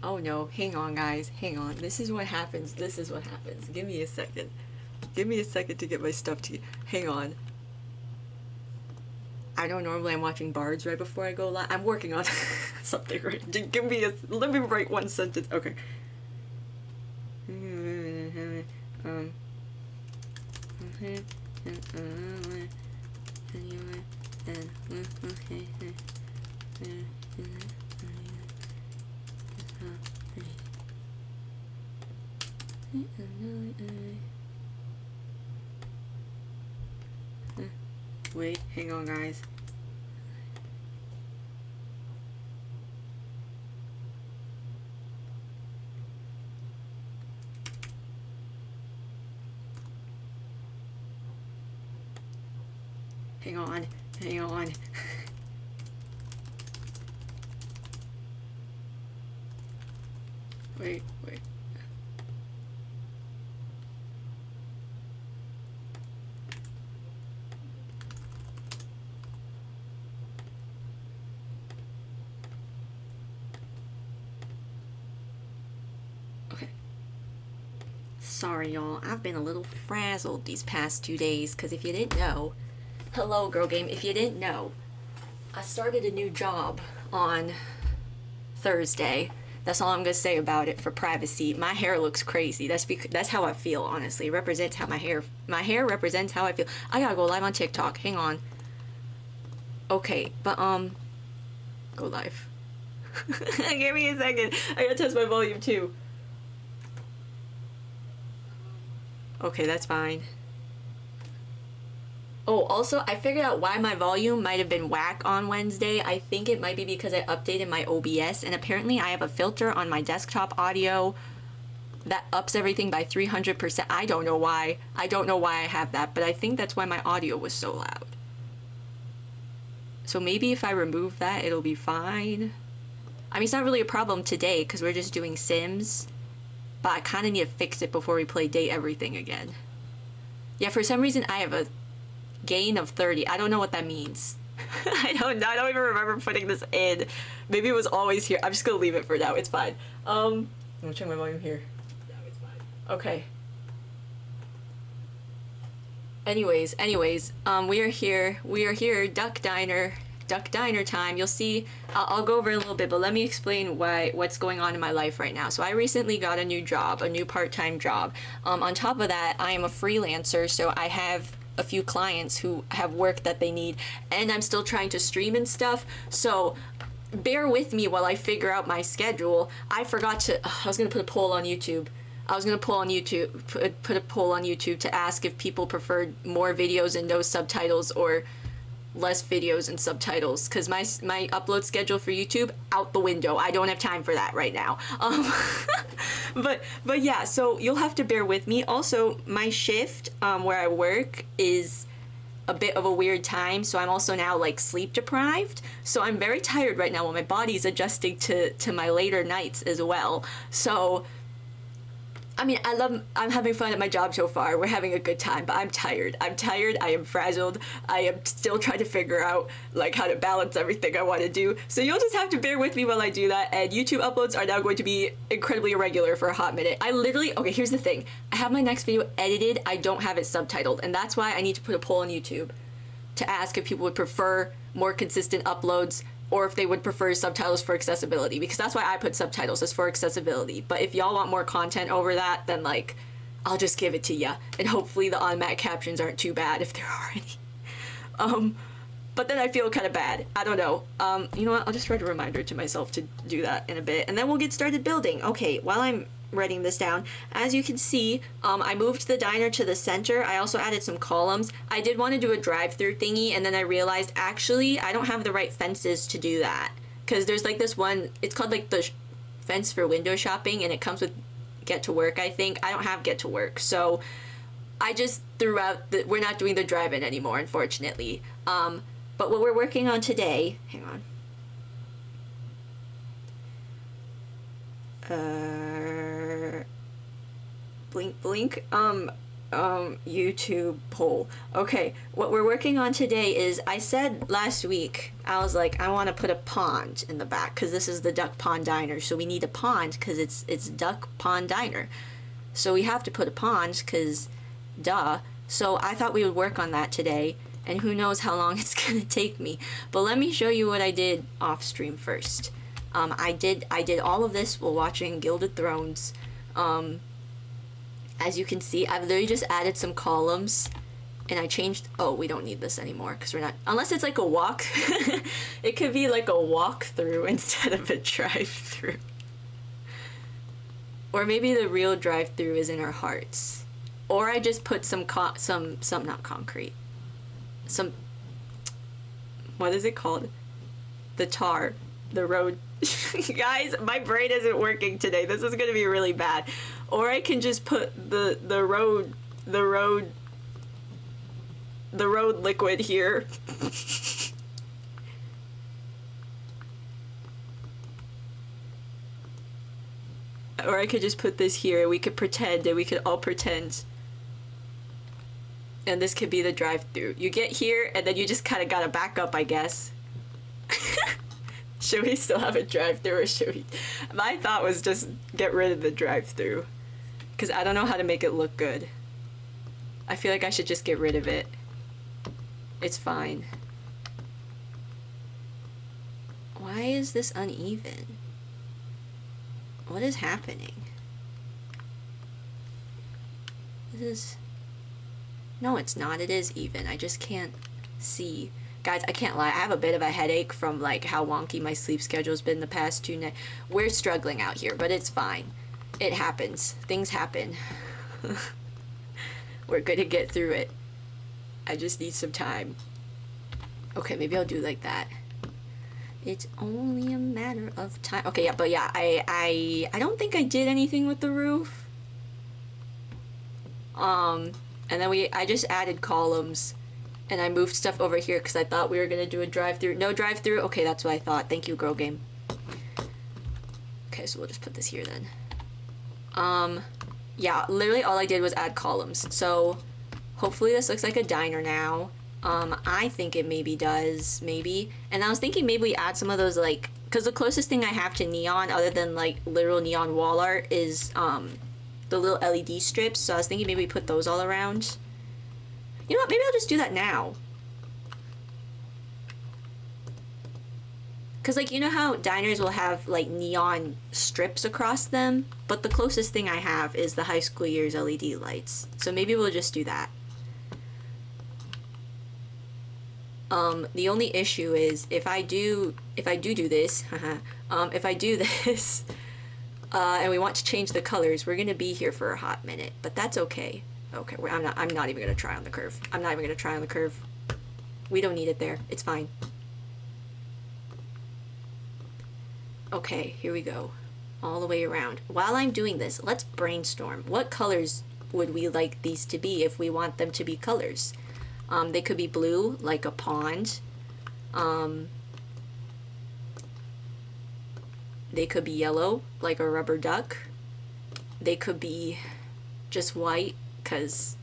Oh no, hang on guys, hang on. This is what happens, this is what happens. Give me a second. Give me a second to get my stuff to you. Hang on. I know normally I'm watching Bards right before I go live. I'm working on something right. Just give me a, let me write one sentence. Okay. Wait, hang on guys. Hang on, hang on. Wait, wait. Okay. Sorry y'all, I've been a little frazzled these past 2 days, because if you didn't know, hello girl game, if you didn't know, I started a new job on Thursday. That's all I'm gonna say about it for privacy. My hair looks crazy. That's how I feel, honestly. It represents how my hair represents how I feel. I gotta go live on TikTok. Hang on. Okay, but go live. Give me a second. I gotta test my volume too. Okay, that's fine. Oh, also, I figured out why my volume might have been whack on Wednesday. I think it might be because I updated my OBS, and apparently I have a filter on my desktop audio that ups everything by 300%. I don't know why. I don't know why I have that, but I think that's why my audio was so loud. So maybe if I remove that, it'll be fine. I mean, it's not really a problem today because we're just doing Sims, but I kind of need to fix it before we play Date Everything again. Yeah, for some reason I have a gain of 30. I don't know what that means. I don't even remember putting this in. Maybe it was always here. I'm just gonna leave it for now. It's fine. I'm gonna check my volume here. No, it's fine. Okay. Anyways, we are here, Duck Diner time. You'll see, I'll go over it a little bit, but let me explain what's going on in my life right now. So I recently got a new job, a new part-time job. On top of that, I am a freelancer, so I have a few clients who have work that they need, and I'm still trying to stream and stuff, so bear with me while I figure out my schedule. I forgot to, I was gonna put a poll on YouTube. I was gonna put a poll on YouTube to ask if people preferred more videos and no subtitles or less videos and subtitles, because my upload schedule for YouTube out the window. I don't have time for that right now. But yeah, so you'll have to bear with me. Also, my shift where I work is a bit of a weird time, so I'm also now like sleep deprived, so I'm very tired right now while my body's adjusting to my later nights as well. So I mean, I'm having fun at my job so far. We're having a good time, but I'm tired. I am frazzled. I am still trying to figure out like how to balance everything I want to do. So you'll just have to bear with me while I do that. And YouTube uploads are now going to be incredibly irregular for a hot minute. Okay, here's the thing. I have my next video edited. I don't have it subtitled, and that's why I need to put a poll on YouTube to ask if people would prefer more consistent uploads or if they would prefer subtitles for accessibility, because that's why I put subtitles, is for accessibility. But if y'all want more content over that, then like, I'll just give it to ya, and hopefully the automatic captions aren't too bad if there are any. But then I feel kind of bad. I don't know. You know what? I'll just write a reminder to myself to do that in a bit, and then we'll get started building. Okay, while I'm writing this down, as you can see, I moved the diner to the center. I also added some columns. I did want to do a drive-through thingy, and then I realized actually I don't have the right fences to do that, because there's like this one, it's called like the fence for window shopping, and it comes with Get to Work, I think. I don't have Get to Work, so I just threw out we're not doing the drive-in anymore, unfortunately. But what we're working on today, hang on. Blink, blink. YouTube poll. Okay, what we're working on today is, I said last week, I was like, I want to put a pond in the back because this is the Duck Pond Diner, so we need a pond because it's Duck Pond Diner. So we have to put a pond because, duh. So I thought we would work on that today, and who knows how long it's gonna take me. But let me show you what I did off stream first. I did all of this while watching Gilded Thrones. As you can see, I've literally just added some columns, and I changed. Oh, we don't need this anymore because we're not. Unless it's like a walk. It could be like a walk-through instead of a drive-through. Or maybe the real drive-through is in our hearts. Or I just put some not concrete. Some, what is it called? The tar. The road. Guys, my brain isn't working today. This is gonna be really bad. Or I can just put the road liquid here. Or I could just put this here. We could pretend, and we could all pretend. And this could be the drive-through. You get here, and then you just kind of gotta back up, I guess. Should we still have a drive-through, or should we? My thought was just get rid of the drive-through, because I don't know how to make it look good. I feel like I should just get rid of it. It's fine. Why is this uneven? What is happening? This is... No, it's not. It is even. I just can't see. Guys, I can't lie. I have a bit of a headache from like how wonky my sleep schedule's been the past 2 nights. We're struggling out here, but it's fine. It happens. Things happen. We're gonna get through it. I just need some time. Okay, maybe I'll do like that. It's only a matter of time. Okay, yeah, but yeah, I don't think I did anything with the roof. And then I just added columns, and I moved stuff over here because I thought we were gonna do a drive-through. No drive-through? Okay, that's what I thought. Thank you, Girl Game. Okay, so we'll just put this here then. Yeah, literally all I did was add columns. So hopefully this looks like a diner now. I think it maybe does, maybe. And I was thinking maybe we add some of those, like, because the closest thing I have to neon, other than, like, literal neon wall art, is, the little LED strips. So I was thinking maybe we put those all around. You know what, maybe I'll just do that now. Because, like, you know how diners will have, like, neon strips across them? But the closest thing I have is the high school years LED lights. So maybe we'll just do that. The only issue is if I do this, if I do this, and we want to change the colors, we're gonna be here for a hot minute, but that's okay. Okay, I'm not even gonna try on the curve. I'm not even gonna try on the curve. We don't need it there. It's fine. Okay, here we go. All the way around. While I'm doing this, let's brainstorm. What colors would we like these to be if we want them to be colors? They could be blue, like a pond. They could be yellow, like a rubber duck. They could be just white, cause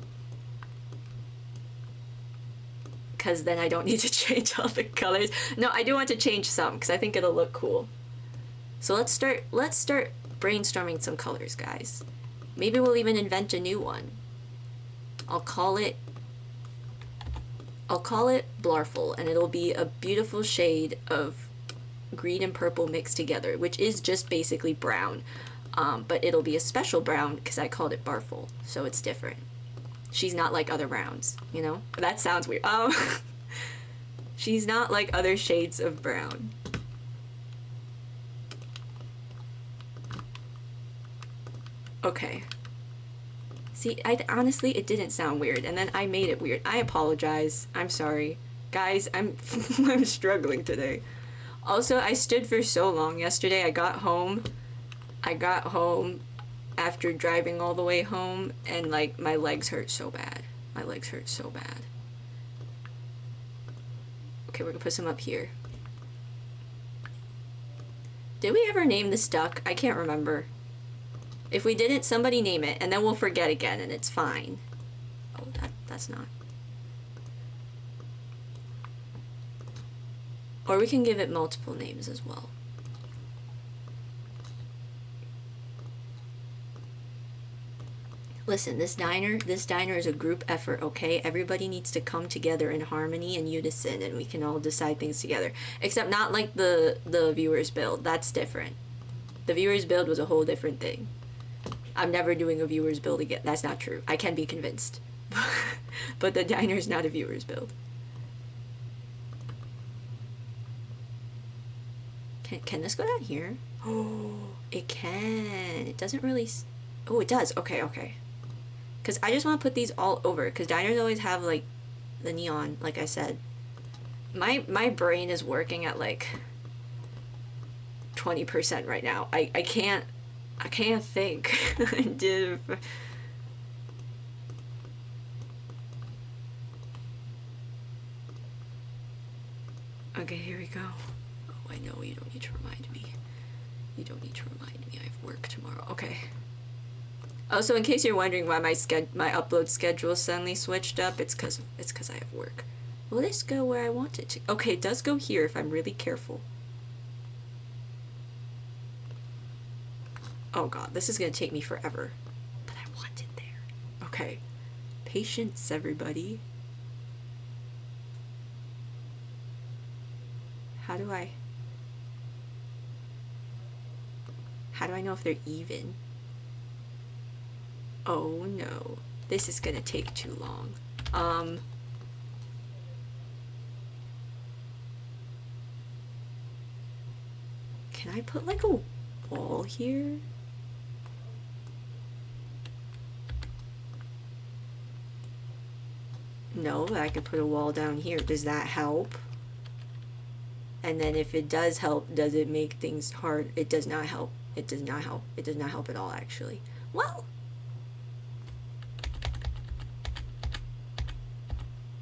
then I don't need to change all the colors. No, I do want to change some, because I think it'll look cool. So let's start brainstorming some colors, guys. Maybe we'll even invent a new one. I'll call it Blarful, and it'll be a beautiful shade of green and purple mixed together, which is just basically brown. But it'll be a special brown because I called it Barful, so it's different. She's not like other browns, you know? That sounds weird. She's not like other shades of brown. Okay. See, honestly, it didn't sound weird, and then I made it weird. I apologize. I'm sorry. Guys, I'm I'm struggling today. Also, I stood for so long yesterday. I got home after driving all the way home, and, like, my legs hurt so bad. My legs hurt so bad. Okay, we're gonna put some up here. Did we ever name this duck? I can't remember. If we didn't, somebody name it, and then we'll forget again, and it's fine. that's not. Or we can give it multiple names as well. Listen, this diner is a group effort, okay? Everybody needs to come together in harmony and unison, and we can all decide things together. Except not like the viewers build. That's different. The viewers build was a whole different thing. I'm never doing a viewers build again. That's not true. I can be convinced. But the diner's not a viewers build. Can this go down here? Oh, it can. It doesn't really... Oh, it does. Okay, okay. Because I just want to put these all over. Because diners always have, like, the neon, like I said. My brain is working at, like, 20% right now. I can't think. Okay, here we go. Oh, I know, you don't need to remind me. You don't need to remind me I have work tomorrow. Okay. Oh, so in case you're wondering why my upload schedule suddenly switched up, it's cause I have work. Will this go where I want it to? Okay, it does go here if I'm really careful. Oh god, this is gonna take me forever. But I want it there. Okay. Patience, everybody. How do I know if they're even? Oh no. This is gonna take too long. Can I put like a wall here? No, but I could put a wall down here. Does that help? And then if it does help, does it make things hard? It does not help. It does not help. It does not help at all, actually. Well.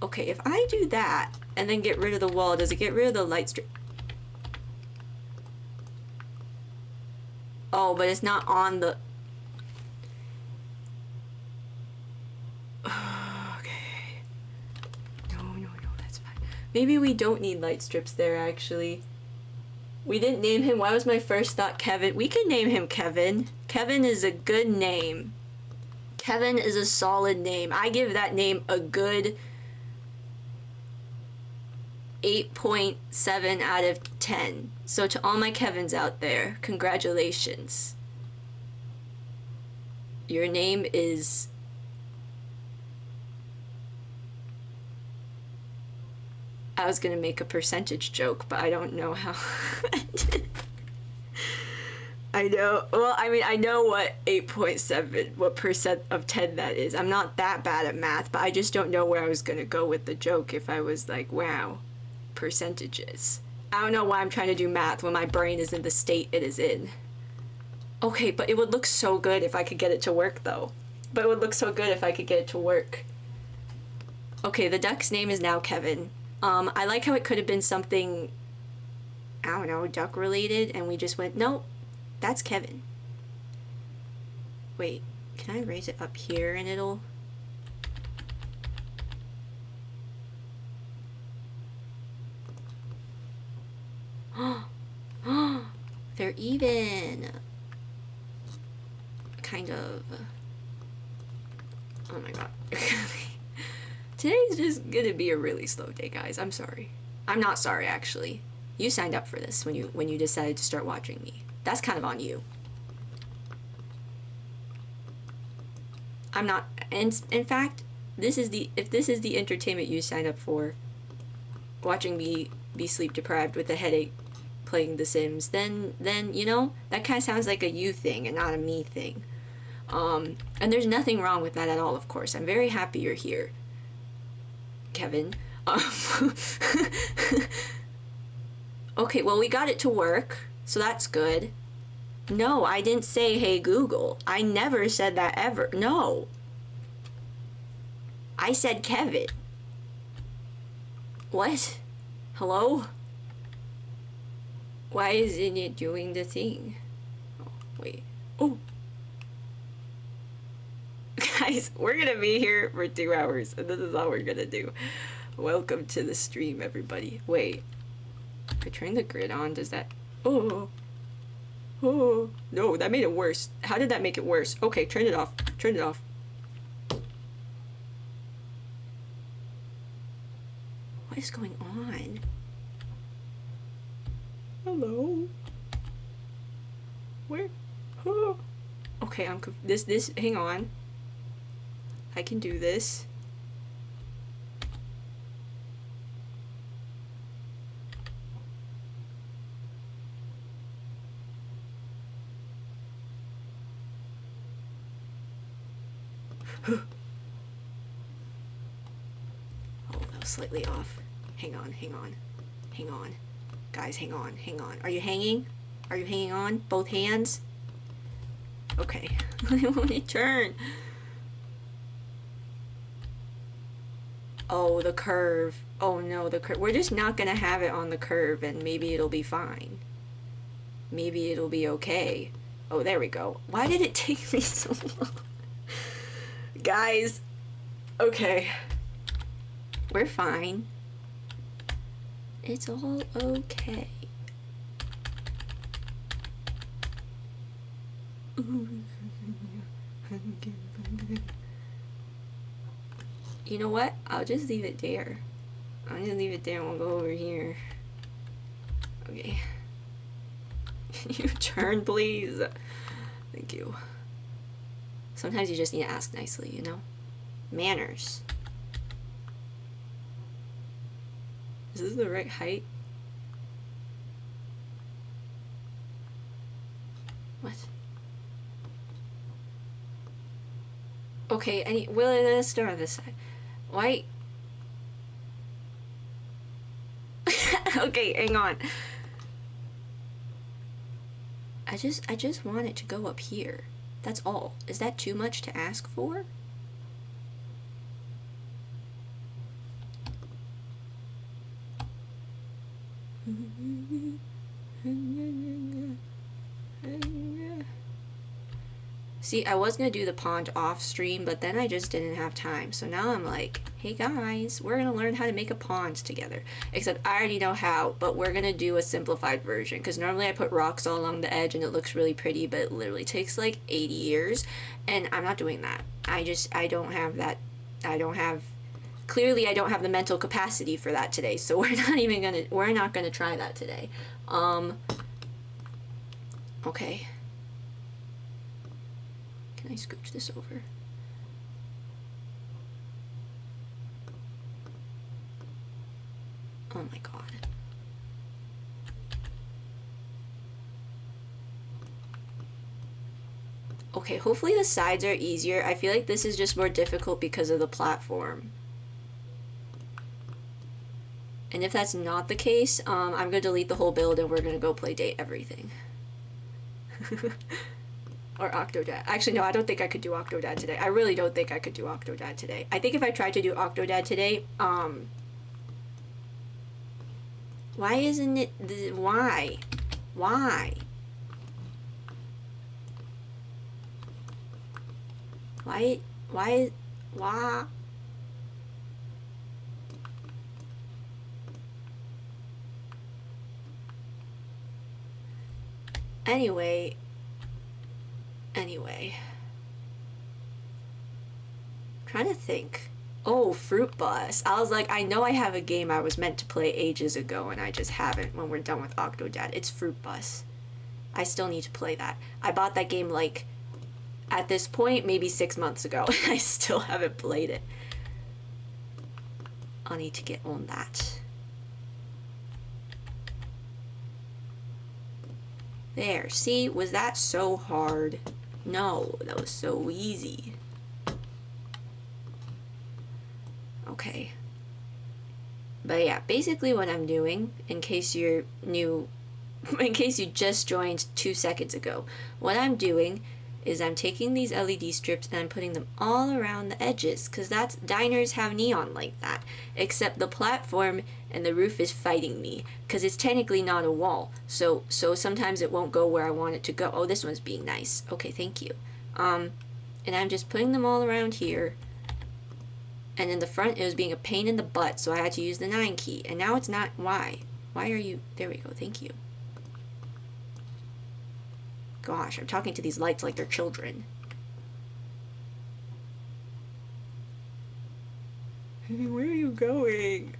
Okay, if I do that and then get rid of the wall, does it get rid of the light strip? Oh, but it's not on the... Okay. No, that's fine. Maybe we don't need light strips there, actually. We didn't name him. Why was my first thought Kevin? We can name him Kevin. Kevin is a good name. Kevin is a solid name. I give that name a good 8.7 out of 10. So to all my Kevins out there, congratulations. Your name is... I was gonna make a percentage joke, but I don't know how. I know, well, I mean, I know what 8.7, what percent of 10 that is. I'm not that bad at math, but I just don't know where I was gonna go with the joke if I was like, wow, percentages. I don't know why I'm trying to do math when my brain is in the state it is in. Okay, but it would look so good if I could get it to work, though. But it would look so good if I could get it to work. Okay, the duck's name is now Kevin. I like how it could have been something, I don't know, duck related, and we just went, nope, that's Kevin. Wait, can I raise it up here and it'll... They're even. Kind of. Oh my god. Today's just gonna be a really slow day, guys. I'm sorry. I'm not sorry, actually. You signed up for this when you decided to start watching me. That's kind of on you. I'm not. And in fact, if this is the entertainment you signed up for, watching me be sleep deprived with a headache, playing The Sims, then you know that kind of sounds like a you thing and not a me thing. And there's nothing wrong with that at all. Of course, I'm very happy you're here, Kevin. Okay, well, we got it to work, so that's good. No, I didn't say, hey, Google. I never said that ever. No. I said Kevin. What? Hello? Why isn't it doing the thing? Oh, wait. Oh. Guys, we're gonna be here for 2 hours, and this is all we're gonna do. Welcome to the stream, everybody. Wait. If I turn the grid on, does that... Oh. Oh. No, that made it worse. How did that make it worse? Okay, turn it off. Turn it off. What is going on? Hello? Where? Oh. Okay, this, hang on. I can do this. Oh, that was slightly off. Hang on, hang on. Hang on. Guys, hang on, hang on. Are you hanging? Are you hanging on? Both hands? Okay. Let me turn. Oh, the curve. Oh no, the curve. We're just not gonna have it on the curve, and maybe it'll be fine. Maybe it'll be okay. Oh, there we go. Why did it take me so long? Guys. Okay. We're fine. It's all okay. You know what? I'll just leave it there. I'm gonna leave it there and we'll go over here. Okay. Can you turn, please? Thank you. Sometimes you just need to ask nicely, you know? Manners. Is this the right height? What? Okay, well, let's start on this side. Why? Okay, hang on. I just want it to go up here. That's all. Is that too much to ask for? See, I was gonna do the pond off stream, but then I just didn't have time. So now I'm like, hey guys, we're gonna learn how to make a pond together. Except I already know how, but we're gonna do a simplified version. Because normally I put rocks all along the edge and it looks really pretty, but it literally takes like 80 years. And I'm not doing that. I don't have that. Clearly I don't have the mental capacity for that today. So we're not gonna try that today. Okay. Can I scooch this over? Oh my god. Okay, hopefully the sides are easier. I feel like this is just more difficult because of the platform. And if that's not the case, I'm gonna delete the whole build and we're gonna go play Date Everything. Or Octodad. Actually, no, I don't think I could do Octodad today. I really don't think I could do Octodad today. I think if I tried to do Octodad today, why isn't it, why? Why? Why? Anyway. Trying to think. Oh, Fruit Bus. I was like, I know I have a game I was meant to play ages ago and I just haven't when we're done with Octodad. It's Fruit Bus. I still need to play that. I bought that game like, at this point, maybe 6 months ago. And I still haven't played it. I'll need to get on that. There, see? Was that so hard? No, that was so easy. Okay. But yeah, basically what I'm doing, in case you're new, in case you just joined 2 seconds ago, what I'm doing is I'm taking these LED strips and I'm putting them all around the edges, because that's, diners have neon like that, except the platform and the roof is fighting me, because it's technically not a wall, so sometimes it won't go where I want it to go. Oh, this one's being nice. Okay, thank you. And I'm just putting them all around here. And in the front, it was being a pain in the butt, so I had to use the 9 key. And now it's not. Why? Why are you... There we go, thank you. Gosh, I'm talking to these lights like they're children. Where are you going?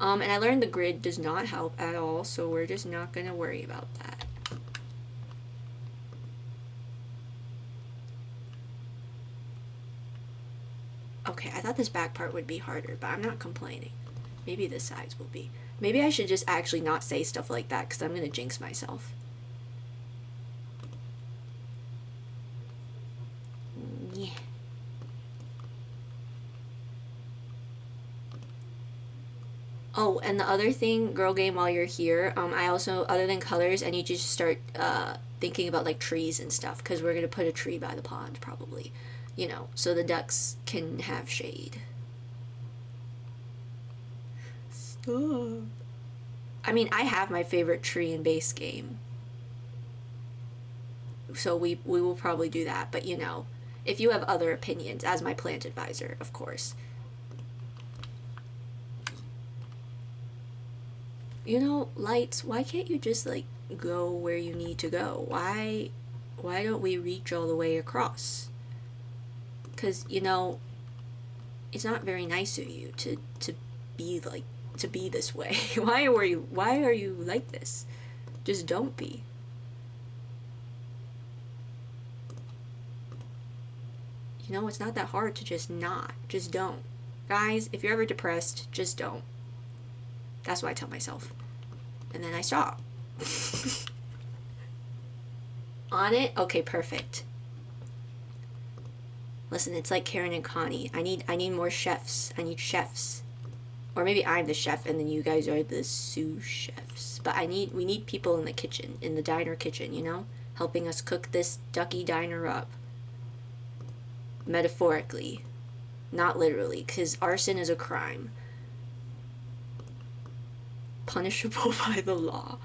And I learned the grid does not help at all, so we're just not gonna worry about that. Okay, I thought this back part would be harder, but I'm not complaining. Maybe the sides will be. Maybe I should just actually not say stuff like that, because I'm gonna jinx myself. Yeah. Oh, and the other thing, girl game, while you're here, I also, other than colors, I need you to start thinking about like trees and stuff, because we're gonna put a tree by the pond probably, you know, so the ducks can have shade. Stop. I mean, I have my favorite tree and base game, so we will probably do that. But you know, if you have other opinions, as my plant advisor, of course. You know, lights, why can't you just like go where you need to go? Why don't we reach all the way across? Because, you know, it's not very nice of you to be like, to be this way. Why are you like this? Just don't be. You know, it's not that hard to just not. Just don't. Guys, if you're ever depressed, just don't. That's what I tell myself. And then I stop. On it? Okay, perfect. Listen, it's like Karen and Connie. I need more chefs. I need chefs. Or maybe I'm the chef and then you guys are the sous chefs. But we need people in the kitchen, in the diner kitchen, you know? Helping us cook this ducky diner up. Metaphorically. Not literally, because arson is a crime. Punishable by the law.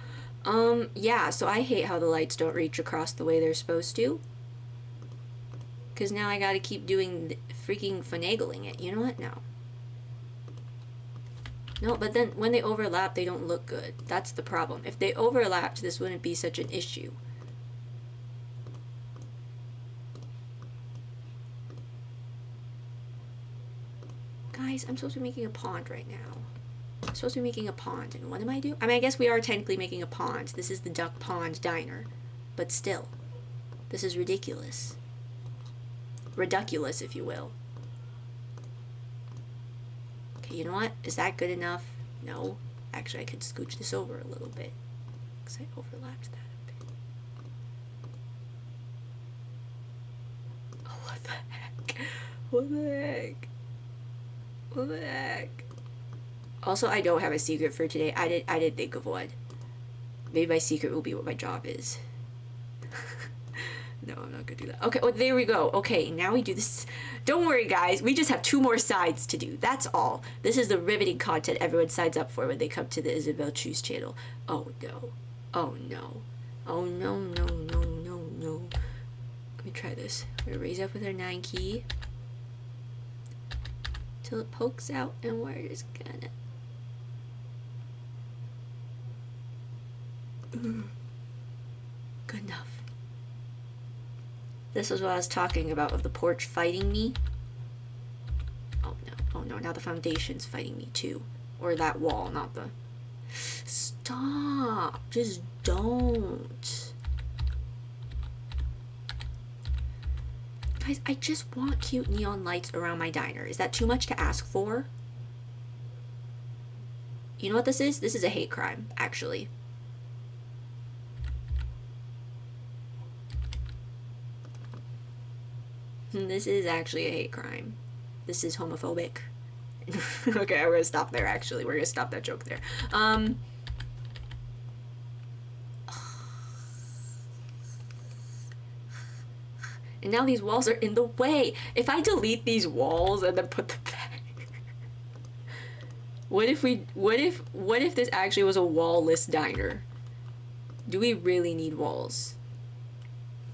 Yeah, so I hate how the lights don't reach across the way they're supposed to. Because now I gotta keep doing freaking finagling it. You know what? No. No, but then when they overlap, they don't look good. That's the problem. If they overlapped, this wouldn't be such an issue. Guys, I'm supposed to be making a pond right now. I'm supposed to be making a pond, and what am I doing? I mean, I guess we are technically making a pond. This is the Duck Pond Diner. But still, this is ridiculous. Ridiculous, if you will. Okay, you know what? Is that good enough? No. Actually, I could scooch this over a little bit, because I overlapped that a bit. Oh, what the heck? What the heck? What the heck? Also, I don't have a secret for today. I did think of one. Maybe my secret will be what my job is. No, I'm not gonna do that. Okay, well, there we go. Okay, now we do this. Don't worry, guys. We just have 2 more sides to do. That's all. This is the riveting content everyone signs up for when they come to the Isabelle Choose channel. Oh, no. Oh, no. Oh, no, no, no, no, no. Let me try this. We're raise up with our 9 key. Till it pokes out, and we're just gonna... Good enough. This is what I was talking about, of the porch fighting me. Oh no, oh no, now the foundation's fighting me too. Or that wall, not the... Stop! Just don't. Guys, I just want cute neon lights around my diner. Is that too much to ask for? You know what this is? This is a hate crime, actually. This is actually a hate crime. This is homophobic. Okay, we're gonna stop there, actually. We're gonna stop that joke there. And now these walls are in the way. If I delete these walls and then put them back... What if this actually was a wall-less diner? Do we really need walls?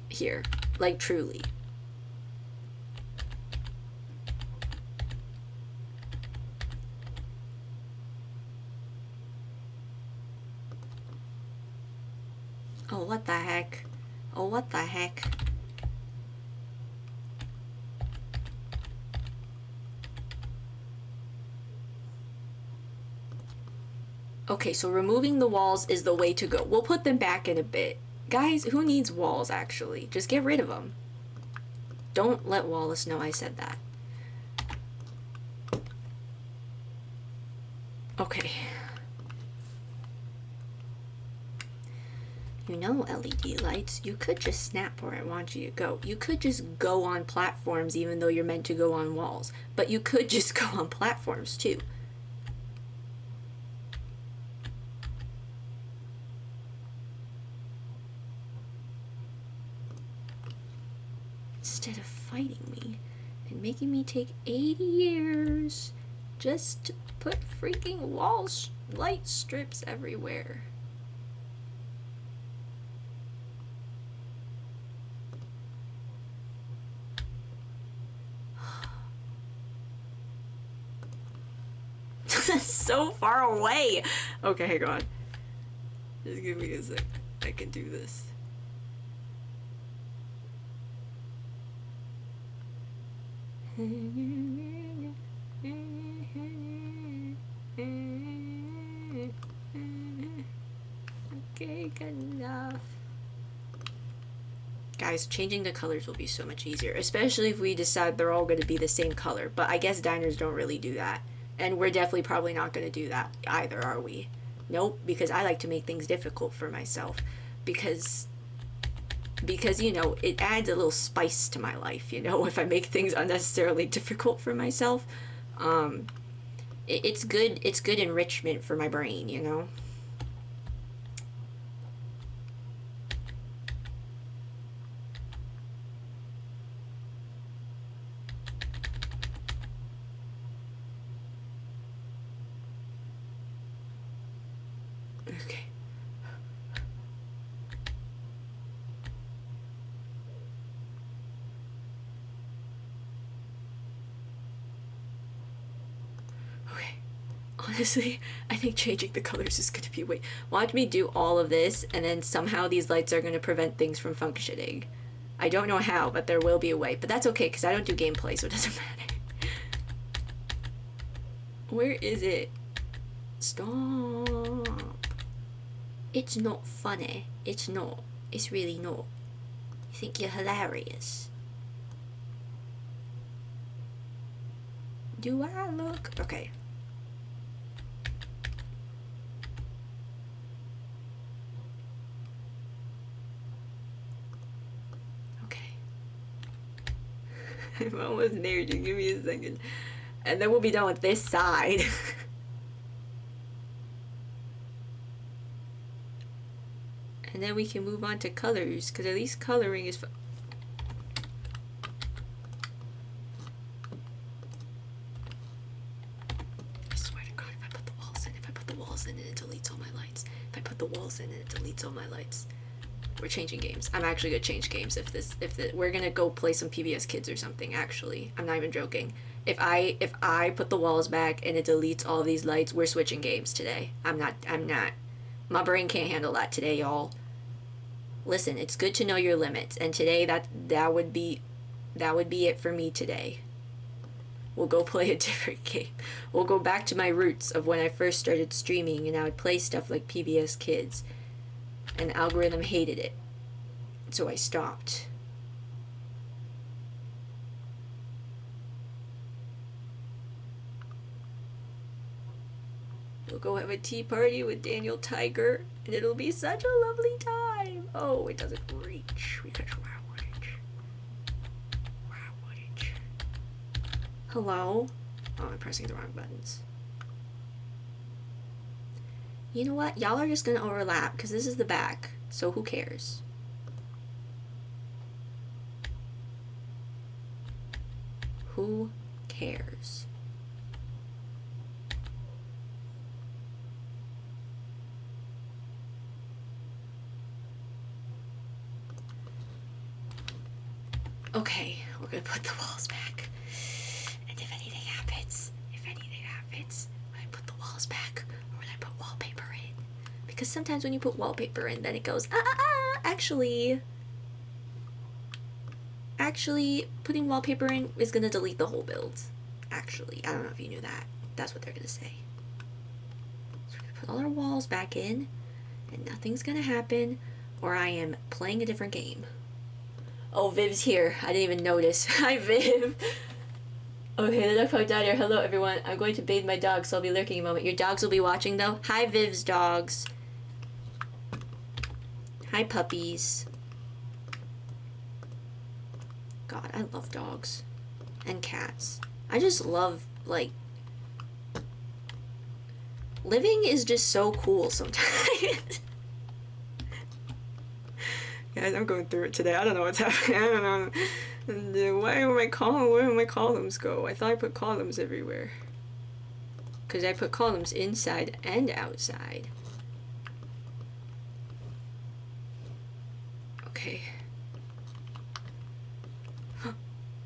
Here. Like, truly. Oh, what the heck? Oh, what the heck? Okay, so removing the walls is the way to go. We'll put them back in a bit. Guys, who needs walls, actually? Just get rid of them. Don't let Wallace know I said that. Okay. You know, LED lights, you could just snap where I want you to go. You could just go on platforms even though you're meant to go on walls. But you could just go on platforms too. Instead of fighting me and making me take 80 years just to put freaking light strips everywhere. So far away. Okay, hang on. Just give me a sec. I can do this. Okay, good enough. Guys, changing the colors will be so much easier, especially if we decide they're all going to be the same color. But I guess diners don't really do that. And we're definitely probably not going to do that either, are we? Nope, because I like to make things difficult for myself. Because, you know, it adds a little spice to my life, you know, if I make things unnecessarily difficult for myself. It's good enrichment for my brain, you know? Okay. Okay. Honestly, I think changing the colors is going to be watch me do all of this, and then somehow these lights are going to prevent things from functioning. I don't know how, but there will be a way. But that's okay, because I don't do gameplay, so it doesn't matter. Where is it? Stop. It's not funny. It's not. It's really not. You think you're hilarious. Do I look? Okay. Okay. I'm almost there. Just give me a second. And then we'll be done with this side. And then we can move on to colors, because at least coloring is I swear to God, if I put the walls in, it deletes all my lights. If I put the walls in, it deletes all my lights. We're changing games. I'm actually gonna change games we're gonna go play some PBS Kids or something, actually. I'm not even joking. If I put the walls back and it deletes all these lights, we're switching games today. I'm not. My brain can't handle that today, y'all. Listen, it's good to know your limits, and today that would be it for me today. We'll go play a different game. We'll go back to my roots of when I first started streaming, and I would play stuff like PBS Kids, and the algorithm hated it, so I stopped. We'll go have a tea party with Daniel Tiger, and it'll be such a lovely time. Oh, it doesn't reach. We got where would it? Hello? Oh, I'm pressing the wrong buttons. You know what? Y'all are just gonna overlap, because this is the back, so who cares? Who cares? Okay, we're gonna put the walls back. And if anything happens, when I put the walls back, or when I put wallpaper in. Because sometimes when you put wallpaper in, then it goes, ah, ah, ah. actually, putting wallpaper in is gonna delete the whole build. Actually, I don't know if you knew that. That's what they're gonna say. So we're gonna put all our walls back in, and nothing's gonna happen, or I am playing a different game. Oh, Viv's here. I didn't even notice. Hi, Viv. Okay, the duck pug died here. Hello, everyone. I'm going to bathe my dogs, so I'll be lurking a moment. Your dogs will be watching, though. Hi, Viv's dogs. Hi, puppies. God, I love dogs. And cats. I just love, like... living is just so cool sometimes. Guys, I'm going through it today. I don't know what's happening. I don't know. And, where do my columns go? I thought I put columns everywhere. Because I put columns inside and outside. Okay.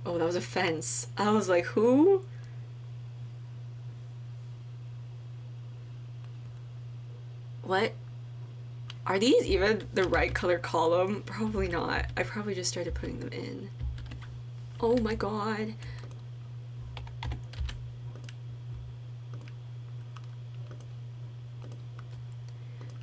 Oh, that was a fence. I was like, who? What? Are these even the right color column? Probably not. I probably just started putting them in. Oh my god.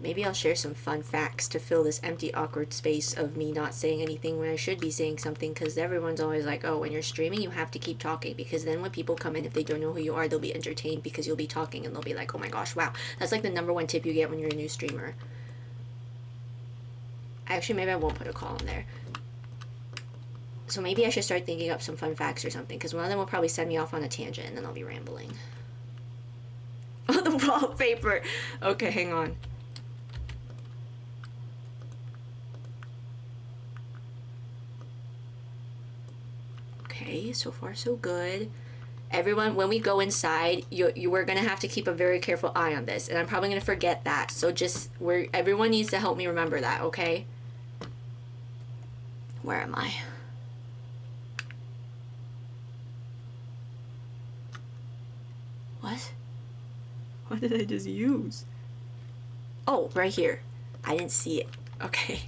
Maybe I'll share some fun facts to fill this empty, awkward space of me not saying anything when I should be saying something, because everyone's always like, oh, when you're streaming, you have to keep talking, because then when people come in, if they don't know who you are, they'll be entertained because you'll be talking, and they'll be like, oh my gosh, wow. That's like the #1 tip you get when you're a new streamer. Actually, maybe I won't put a column there. So maybe I should start thinking up some fun facts or something, because one of them will probably send me off on a tangent, and then I'll be rambling. Oh, the wallpaper! Okay, hang on. Okay, so far so good. Everyone, when we go inside, you we're gonna have to keep a very careful eye on this, and I'm probably gonna forget that. So just everyone needs to help me remember that, okay? Where am I? What? What did I just use? Oh, right here. I didn't see it. Okay.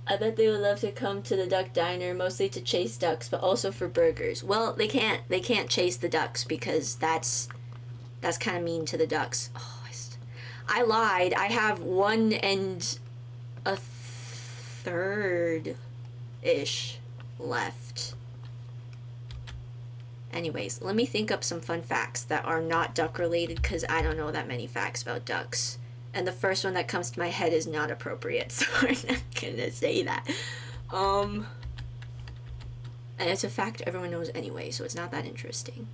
I bet they would love to come to the duck diner, mostly to chase ducks, but also for burgers. Well, they can't chase the ducks because that's kind of mean to the ducks. Oh, I lied. I have 1 1/3-ish left. Anyways, let me think up some fun facts that are not duck related, because I don't know that many facts about ducks. And the first one that comes to my head is not appropriate, so I'm not gonna say that. And it's a fact everyone knows anyway, so it's not that interesting.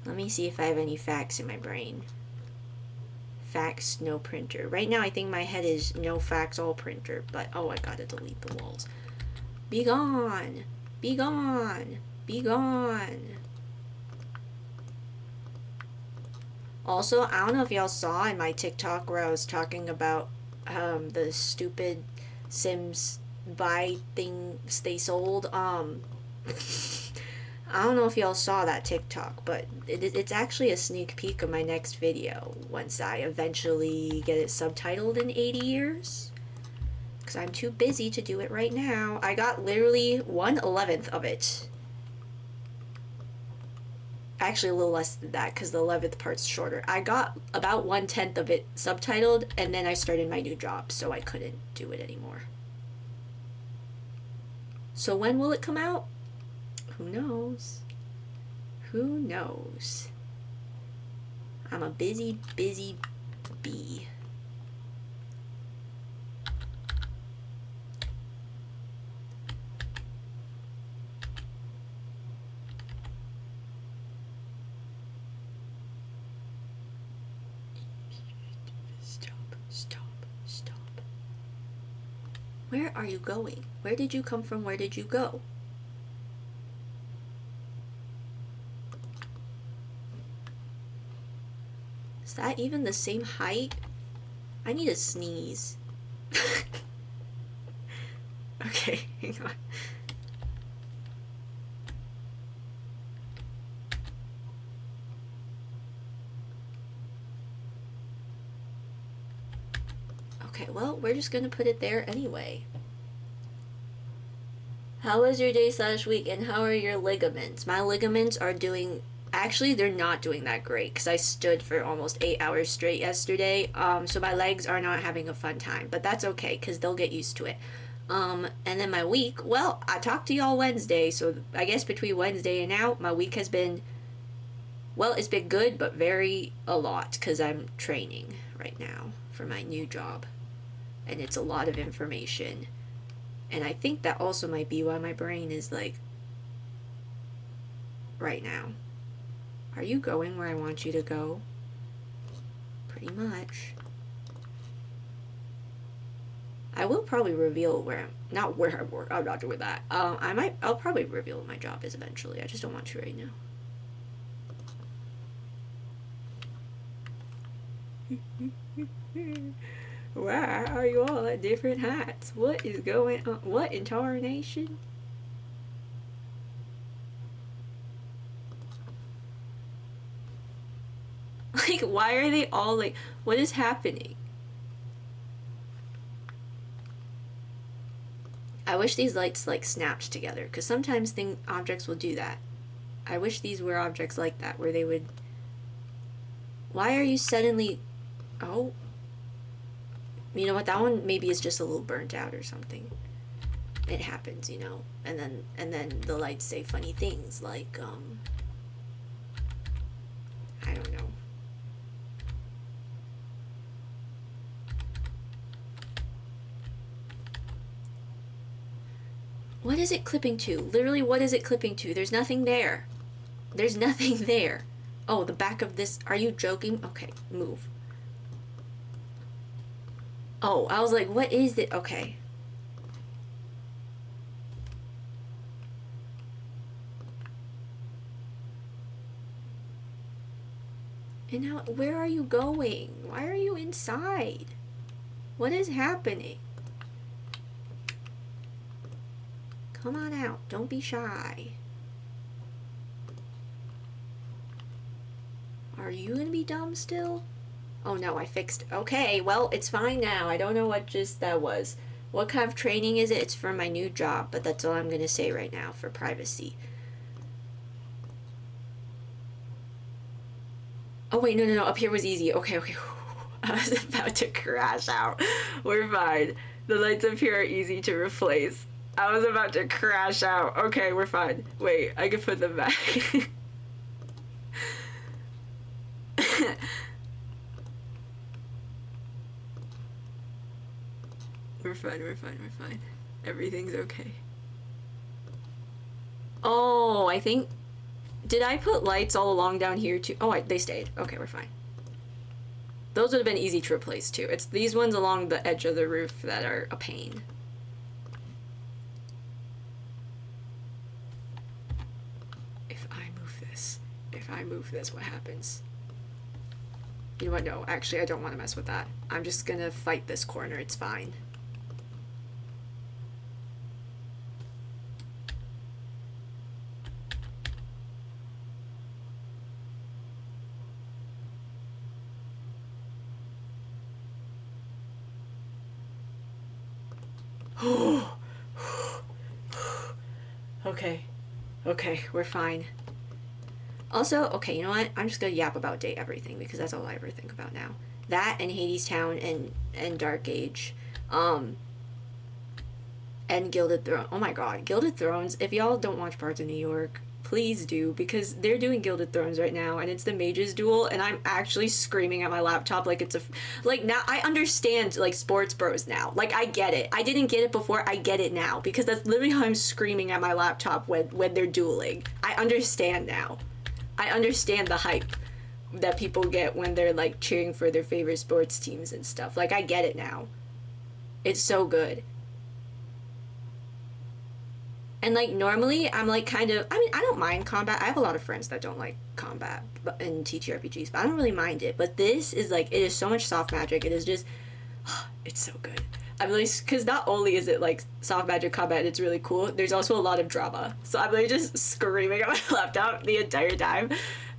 Let me see if I have any facts in my brain. Facts, no printer. Right now I think my head is no facts, all printer, but oh, I gotta delete the walls. Be gone! Be gone! Be gone! Also, I don't know if y'all saw in my TikTok where I was talking about the stupid Sims buy things they sold. I don't know if y'all saw that TikTok, but it's actually a sneak peek of my next video once I eventually get it subtitled in 80 years. Because I'm too busy to do it right now. I got literally 1/11th of it. Actually, a little less than that, because the 11th part's shorter. I got about 1/10 of it subtitled, and then I started my new job, so I couldn't do it anymore. So when will it come out? Who knows? Who knows? I'm a busy, busy bee. Where are you going? Where did you come from? Where did you go? Is that even the same height? I need a sneeze. Okay, hang on. Okay, well, we're just gonna put it there anyway. How was your day / week, and how are your ligaments? My ligaments are doing... Actually, they're not doing that great because I stood for almost 8 hours straight yesterday. So my legs are not having a fun time, but that's okay because they'll get used to it. And then my week, well, I talked to y'all Wednesday, so I guess between Wednesday and now, my week has been, well, it's been good, but very a lot because I'm training right now for my new job. And it's a lot of information. And I think that also might be why my brain is like, right now. Are you going where I want you to go? Pretty much. I will probably reveal where I'm, not where I work, I'm not doing that. I'll probably reveal what my job is eventually. I just don't want to right now. Why are you all at different heights? What is going on? What in tarnation? Like, why are they all like, what is happening? I wish these lights like snapped together, because sometimes objects will do that. I wish these were objects like that, where they would... Why are you suddenly... Oh. You know what, that one maybe is just a little burnt out or something. It happens, you know. And then the lights say funny things, like, I don't know. What is it clipping to? Literally, what is it clipping to? There's nothing there. There's nothing there. Oh, the back of this... Are you joking? Okay, move. Oh, I was like, what is it? Okay. And now, where are you going? Why are you inside? What is happening? Come on out. Don't be shy. Are you gonna be dumb still? Oh no, I fixed... Okay, well, it's fine now. I don't know what just that was. What kind of training is it? It's for my new job, but that's all I'm gonna say right now for privacy. Oh wait, no, up here was easy. Okay. I was about to crash out. We're fine. The lights up here are easy to replace. I was about to crash out. Okay, we're fine. Wait, I can put them back. We're fine. Everything's okay. Oh, I think... Did I put lights all along down here too? Oh, they stayed. Okay, we're fine. Those would have been easy to replace too. It's these ones along the edge of the roof that are a pain. If I move this, what happens? You know what? No, actually, I don't want to mess with that. I'm just gonna fight this corner. It's fine. Okay, we're fine. Also, okay, you know what? I'm just gonna yap about everything because that's all I ever think about now. That and Hadestown and Dark Age. And Gilded Throne. Oh my god, Gilded Thrones. If y'all don't watch Parts of New York, please do, because they're doing Gilded Thrones right now, and it's the Mages Duel, and I'm actually screaming at my laptop like it's a... Like, now, I understand, like, sports bros now. Like, I get it. I didn't get it before, I get it now, because that's literally how I'm screaming at my laptop when they're dueling. I understand now. I understand the hype that people get when they're, like, cheering for their favorite sports teams and stuff. Like, I get it now. It's so good. And, like, normally, I'm, like, kind of... I mean, I don't mind combat. I have a lot of friends that don't like combat in TTRPGs, but I don't really mind it. But this is, like, it is so much soft magic. It is just... it's so good. I'm really... Because not only is it, like, soft magic combat, it's really cool, there's also a lot of drama. So I'm, like, just screaming at my laptop the entire time.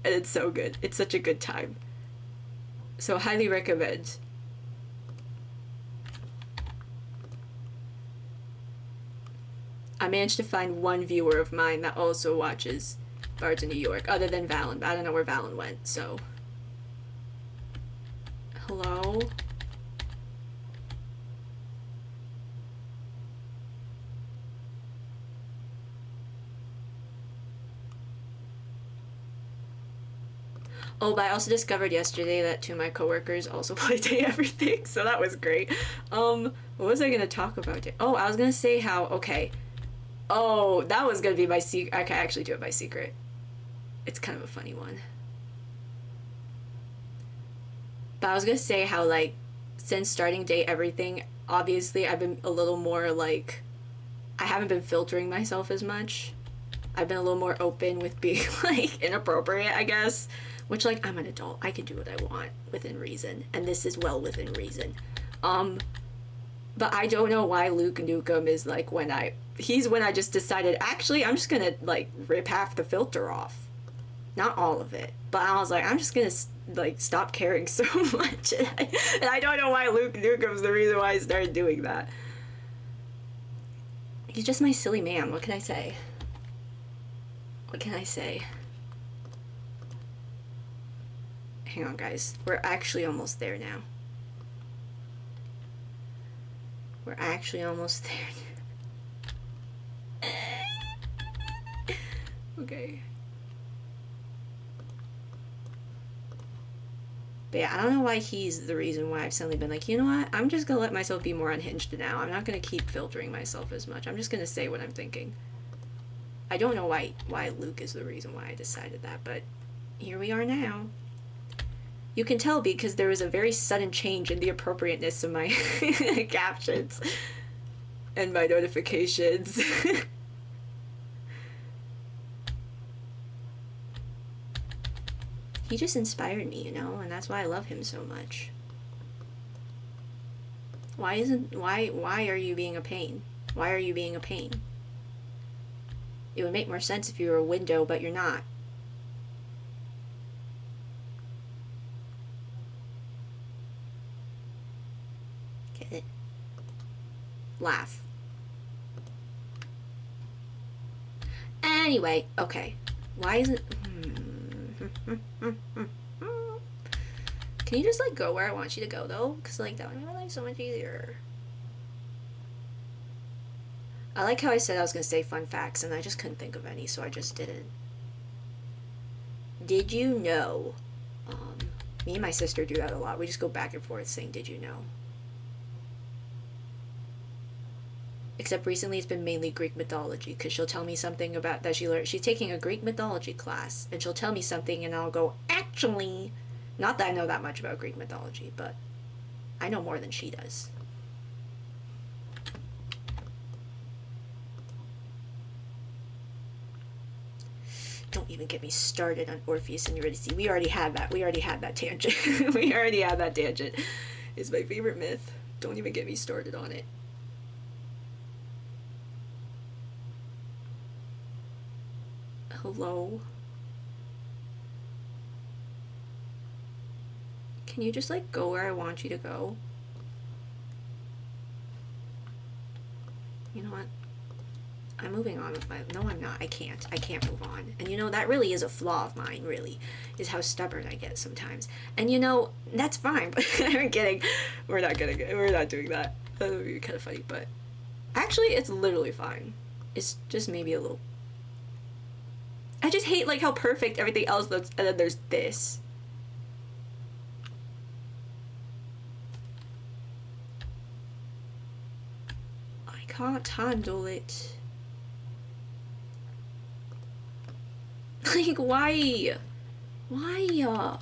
And it's so good. It's such a good time. So, highly recommend. I managed to find one viewer of mine that also watches Bards in New York, other than Valen, but I don't know where Valen went, so. Hello? Oh, but I also discovered yesterday that two of my coworkers also play Day Everything, so that was great. What was I gonna talk about? Oh, I was gonna say how, okay. Oh, that was gonna be my secret. I can actually do it by secret. It's kind of a funny one. But I was gonna say how, like, since starting Day Everything, obviously I've been a little more, like, I haven't been filtering myself as much. I've been a little more open with being, like, inappropriate, I guess. Which, like, I'm an adult. I can do what I want within reason. And this is well within reason. But I don't know why Luke Nukem is, like, he's when I just decided, actually, I'm just gonna, like, rip half the filter off. Not all of it. But I was like, I'm just gonna, like, stop caring so much. And I don't know why Luke Nukem's the reason why I started doing that. He's just my silly man. What can I say? What can I say? Hang on, guys. We're actually almost there now. We're actually almost there. Okay. But yeah, I don't know why he's the reason why I've suddenly been like, you know what? I'm just gonna let myself be more unhinged now. I'm not gonna keep filtering myself as much. I'm just gonna say what I'm thinking. I don't know why Luke is the reason why I decided that, but here we are now. You can tell because there was a very sudden change in the appropriateness of my captions and my notifications. He just inspired me, you know, and that's why I love him so much. Why are you being a pain? Why are you being a pain? It would make more sense if you were a window, but you're not. Get it? Laugh. Anyway, okay. Why isn't... Can you just, like, go where I want you to go, though? Because, like, that would make my life so much easier. I like how I said I was going to say fun facts, and I just couldn't think of any, so I just didn't. Did you know? Me and my sister do that a lot. We just go back and forth saying, did you know? Except recently it's been mainly Greek mythology, because she'll tell me something about that she learned. She's taking a Greek mythology class, and she'll tell me something, and I'll go, actually, not that I know that much about Greek mythology, but I know more than she does. Don't even get me started on Orpheus and Eurydice. We already had that. We already had that tangent. We already had that tangent. It's my favorite myth. Don't even get me started on it. Hello? Can you just, like, go where I want you to go? You know what? I'm moving on with my... No, I'm not. I can't move on. And, you know, that really is a flaw of mine, really, is how stubborn I get sometimes. And, you know, that's fine. But I'm kidding. We're not doing that. That would be kind of funny, but... Actually, it's literally fine. It's just maybe a little... I just hate, like, how perfect everything else looks, and then there's this. I can't handle it. Like, why? Why?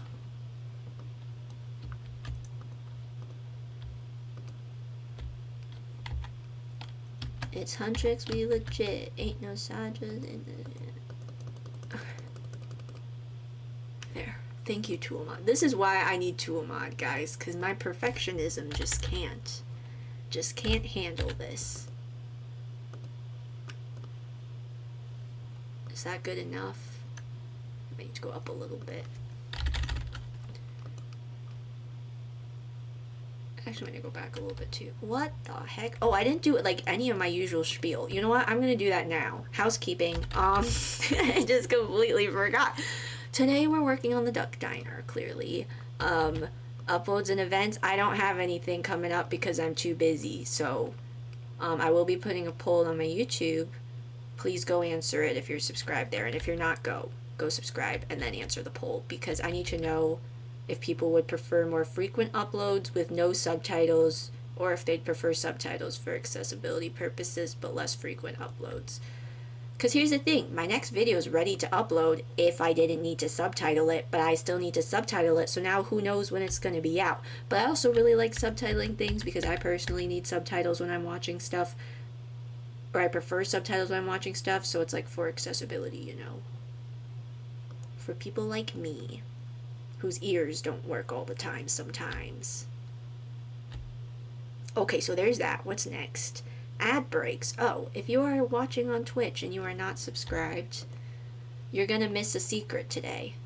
It's Huntrix, we legit. Ain't no Sajas in the... There. Thank you, Tuamon. This is why I need Tuamon, guys, because my perfectionism just can't handle this. Is that good enough? I need to go up a little bit. Actually, I'm gonna go back a little bit too. What the heck? Oh, I didn't do like any of my usual spiel. You know what? I'm gonna do that now. Housekeeping. I just completely forgot. Today we're working on the Duck Diner, clearly. Uploads and events. I don't have anything coming up because I'm too busy. So, I will be putting a poll on my YouTube. Please go answer it if you're subscribed there. And if you're not, go subscribe and then answer the poll, because I need to know if people would prefer more frequent uploads with no subtitles, or if they'd prefer subtitles for accessibility purposes but less frequent uploads. Because here's the thing, my next video is ready to upload if I didn't need to subtitle it, but I still need to subtitle it, so now who knows when it's going to be out. But I also really like subtitling things because I personally need subtitles when I'm watching stuff, or I prefer subtitles when I'm watching stuff, so it's like for accessibility, you know. For people like me, whose ears don't work all the time sometimes. Okay, so there's that. What's next? Ad breaks. Oh, if you are watching on Twitch and you are not subscribed, you're gonna miss a secret today.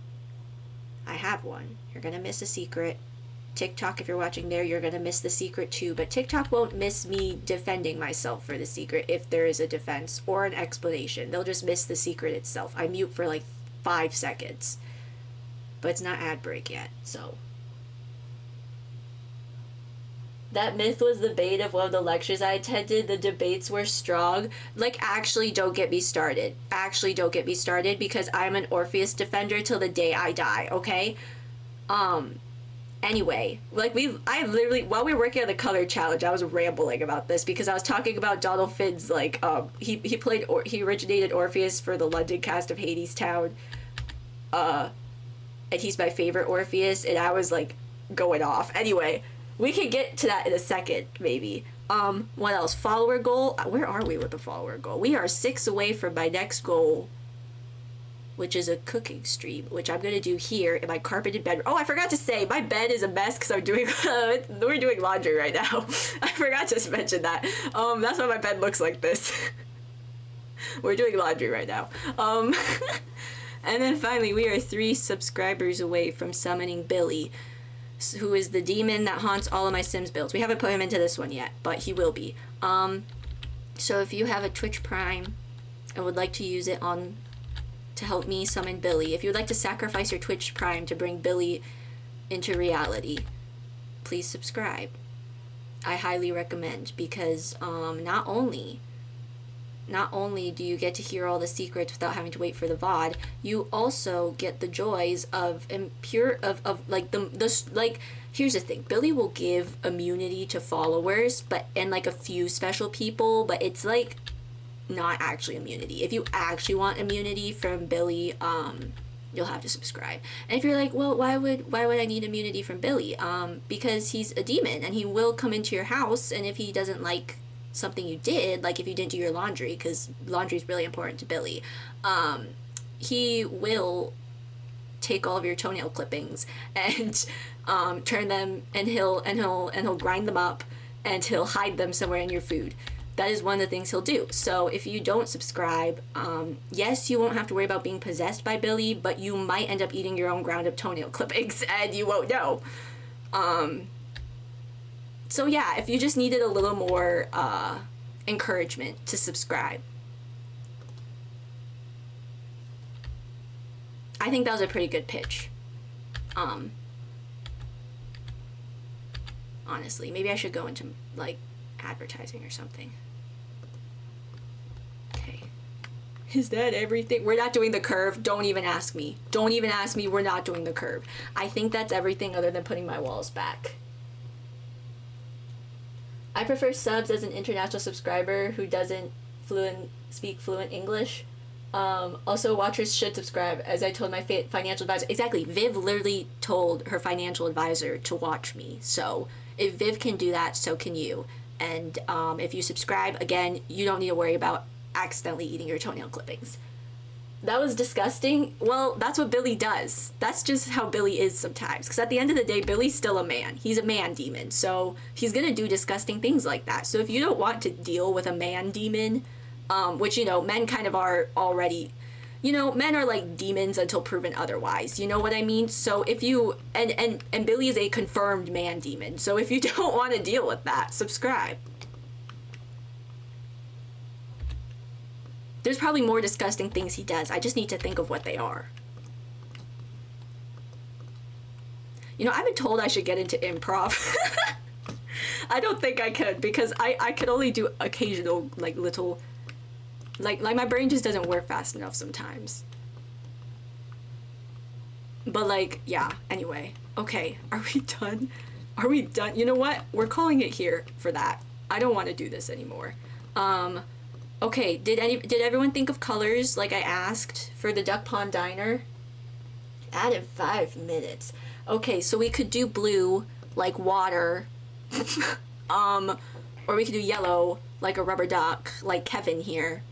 I have one. You're gonna miss a secret. TikTok, if you're watching there, you're gonna miss the secret too, but TikTok won't miss me defending myself for the secret if there is a defense or an explanation. They'll just miss the secret itself. I mute for like 5 seconds. But it's not ad break yet, so. That myth was the bait of one of the lectures I attended. The debates were strong. Like, actually, don't get me started. Actually, don't get me started, because I'm an Orpheus defender till the day I die, okay? Anyway, like, I literally, while we were working on the color challenge, I was rambling about this, because I was talking about Donald Finn's, like, he originated Orpheus for the London cast of Hadestown. And he's my favorite Orpheus, and I was, like, going off. Anyway, we can get to that in a second, maybe. What else? Follower goal. Where are we with the follower goal? We are 6 away from my next goal, which is a cooking stream, which I'm gonna do here in my carpeted bedroom. Oh, I forgot to say, my bed is a mess because I'm doing, we're doing laundry right now. I forgot to mention that. That's why my bed looks like this. We're doing laundry right now. And then finally, we are 3 subscribers away from summoning Billy, who is the demon that haunts all of my Sims builds. We haven't put him into this one yet, but he will be. So if you have a Twitch Prime and would like to use it to help me summon Billy, if you would like to sacrifice your Twitch Prime to bring Billy into reality, please subscribe. I highly recommend, because not only do you get to hear all the secrets without having to wait for the VOD, you also get the joys of here's the thing, Billy will give immunity to followers, and like a few special people, but it's like not actually immunity. If you actually want immunity from Billy, you'll have to subscribe. And if you're like, well, why would I need immunity from Billy? Because he's a demon and he will come into your house, and if he doesn't like something you did, like if you didn't do your laundry, because laundry is really important to Billy, he will take all of your toenail clippings and turn them, and he'll grind them up, and he'll hide them somewhere in your food. That is one of the things he'll do. So if you don't subscribe, yes, you won't have to worry about being possessed by Billy, but you might end up eating your own ground up toenail clippings and you won't know. So yeah, if you just needed a little more encouragement to subscribe. I think that was a pretty good pitch. Honestly, maybe I should go into like advertising or something. Okay. Is that everything? We're not doing the curve. Don't even ask me. Don't even ask me. We're not doing the curve. I think that's everything other than putting my walls back. I prefer subs as an international subscriber who doesn't speak fluent English. Also, watchers should subscribe, as I told my financial advisor. Exactly, Viv literally told her financial advisor to watch me. So if Viv can do that, so can you. And if you subscribe, again, you don't need to worry about accidentally eating your toenail clippings. That was disgusting. Well, that's what Billy does. That's just how Billy is sometimes. Because at the end of the day, Billy's still a man. He's a man demon. So he's going to do disgusting things like that. So if you don't want to deal with a man demon, which, you know, men kind of are already, you know, men are like demons until proven otherwise. You know what I mean? So if you and Billy is a confirmed man demon. So if you don't want to deal with that, subscribe. There's probably more disgusting things he does. I just need to think of what they are. You know, I've been told I should get into improv. I don't think I could, because I could only do occasional, like, little... Like my brain just doesn't work fast enough sometimes. But, like, yeah, anyway. Okay, are we done? Are we done? You know what? We're calling it here for that. I don't want to do this anymore. Okay, did everyone think of colors like I asked for the Duck Pond Diner? Add in 5 minutes. Okay, so we could do blue like water. Or we could do yellow like a rubber duck, like Kevin here.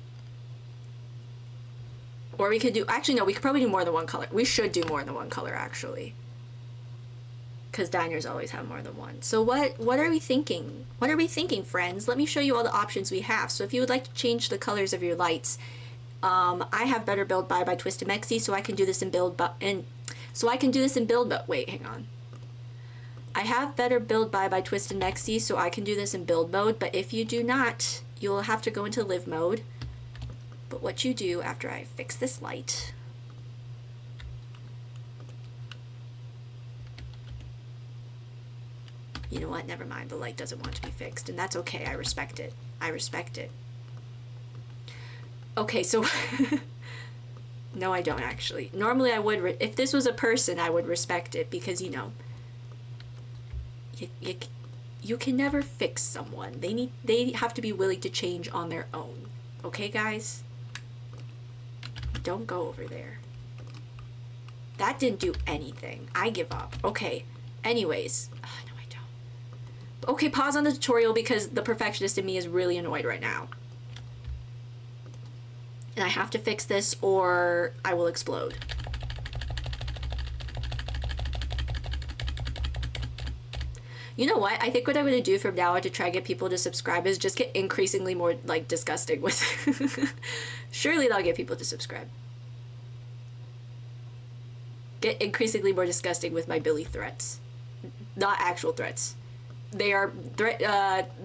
Or we could do, actually no, we could probably do more than one color. We should do more than one color, actually. Because diners always have more than one. So what are we thinking? What are we thinking, friends? Let me show you all the options we have. So if you would like to change the colors of your lights, I have Better Build by Twisted Mexi, so I can do this in build, wait, hang on. I have Better Build by Twisted Mexi, so I can do this in build mode, but if you do not, you'll have to go into live mode. But what you do after I fix this light... You know what? Never mind. The light doesn't want to be fixed, and that's okay. I respect it. I respect it. Okay, so... No, I don't, actually. Normally, I would... If this was a person, I would respect it, because, you know... You can never fix someone. They have to be willing to change on their own. Okay, guys? Don't go over there. That didn't do anything. I give up. Okay. Anyways... Okay, pause on the tutorial because the perfectionist in me is really annoyed right now. And I have to fix this or I will explode. You know what? I think what I'm going to do from now on to try and get people to subscribe is just get increasingly more, like, disgusting with... Surely that'll get people to subscribe. Get increasingly more disgusting with my Billy threats. Not actual threats. They are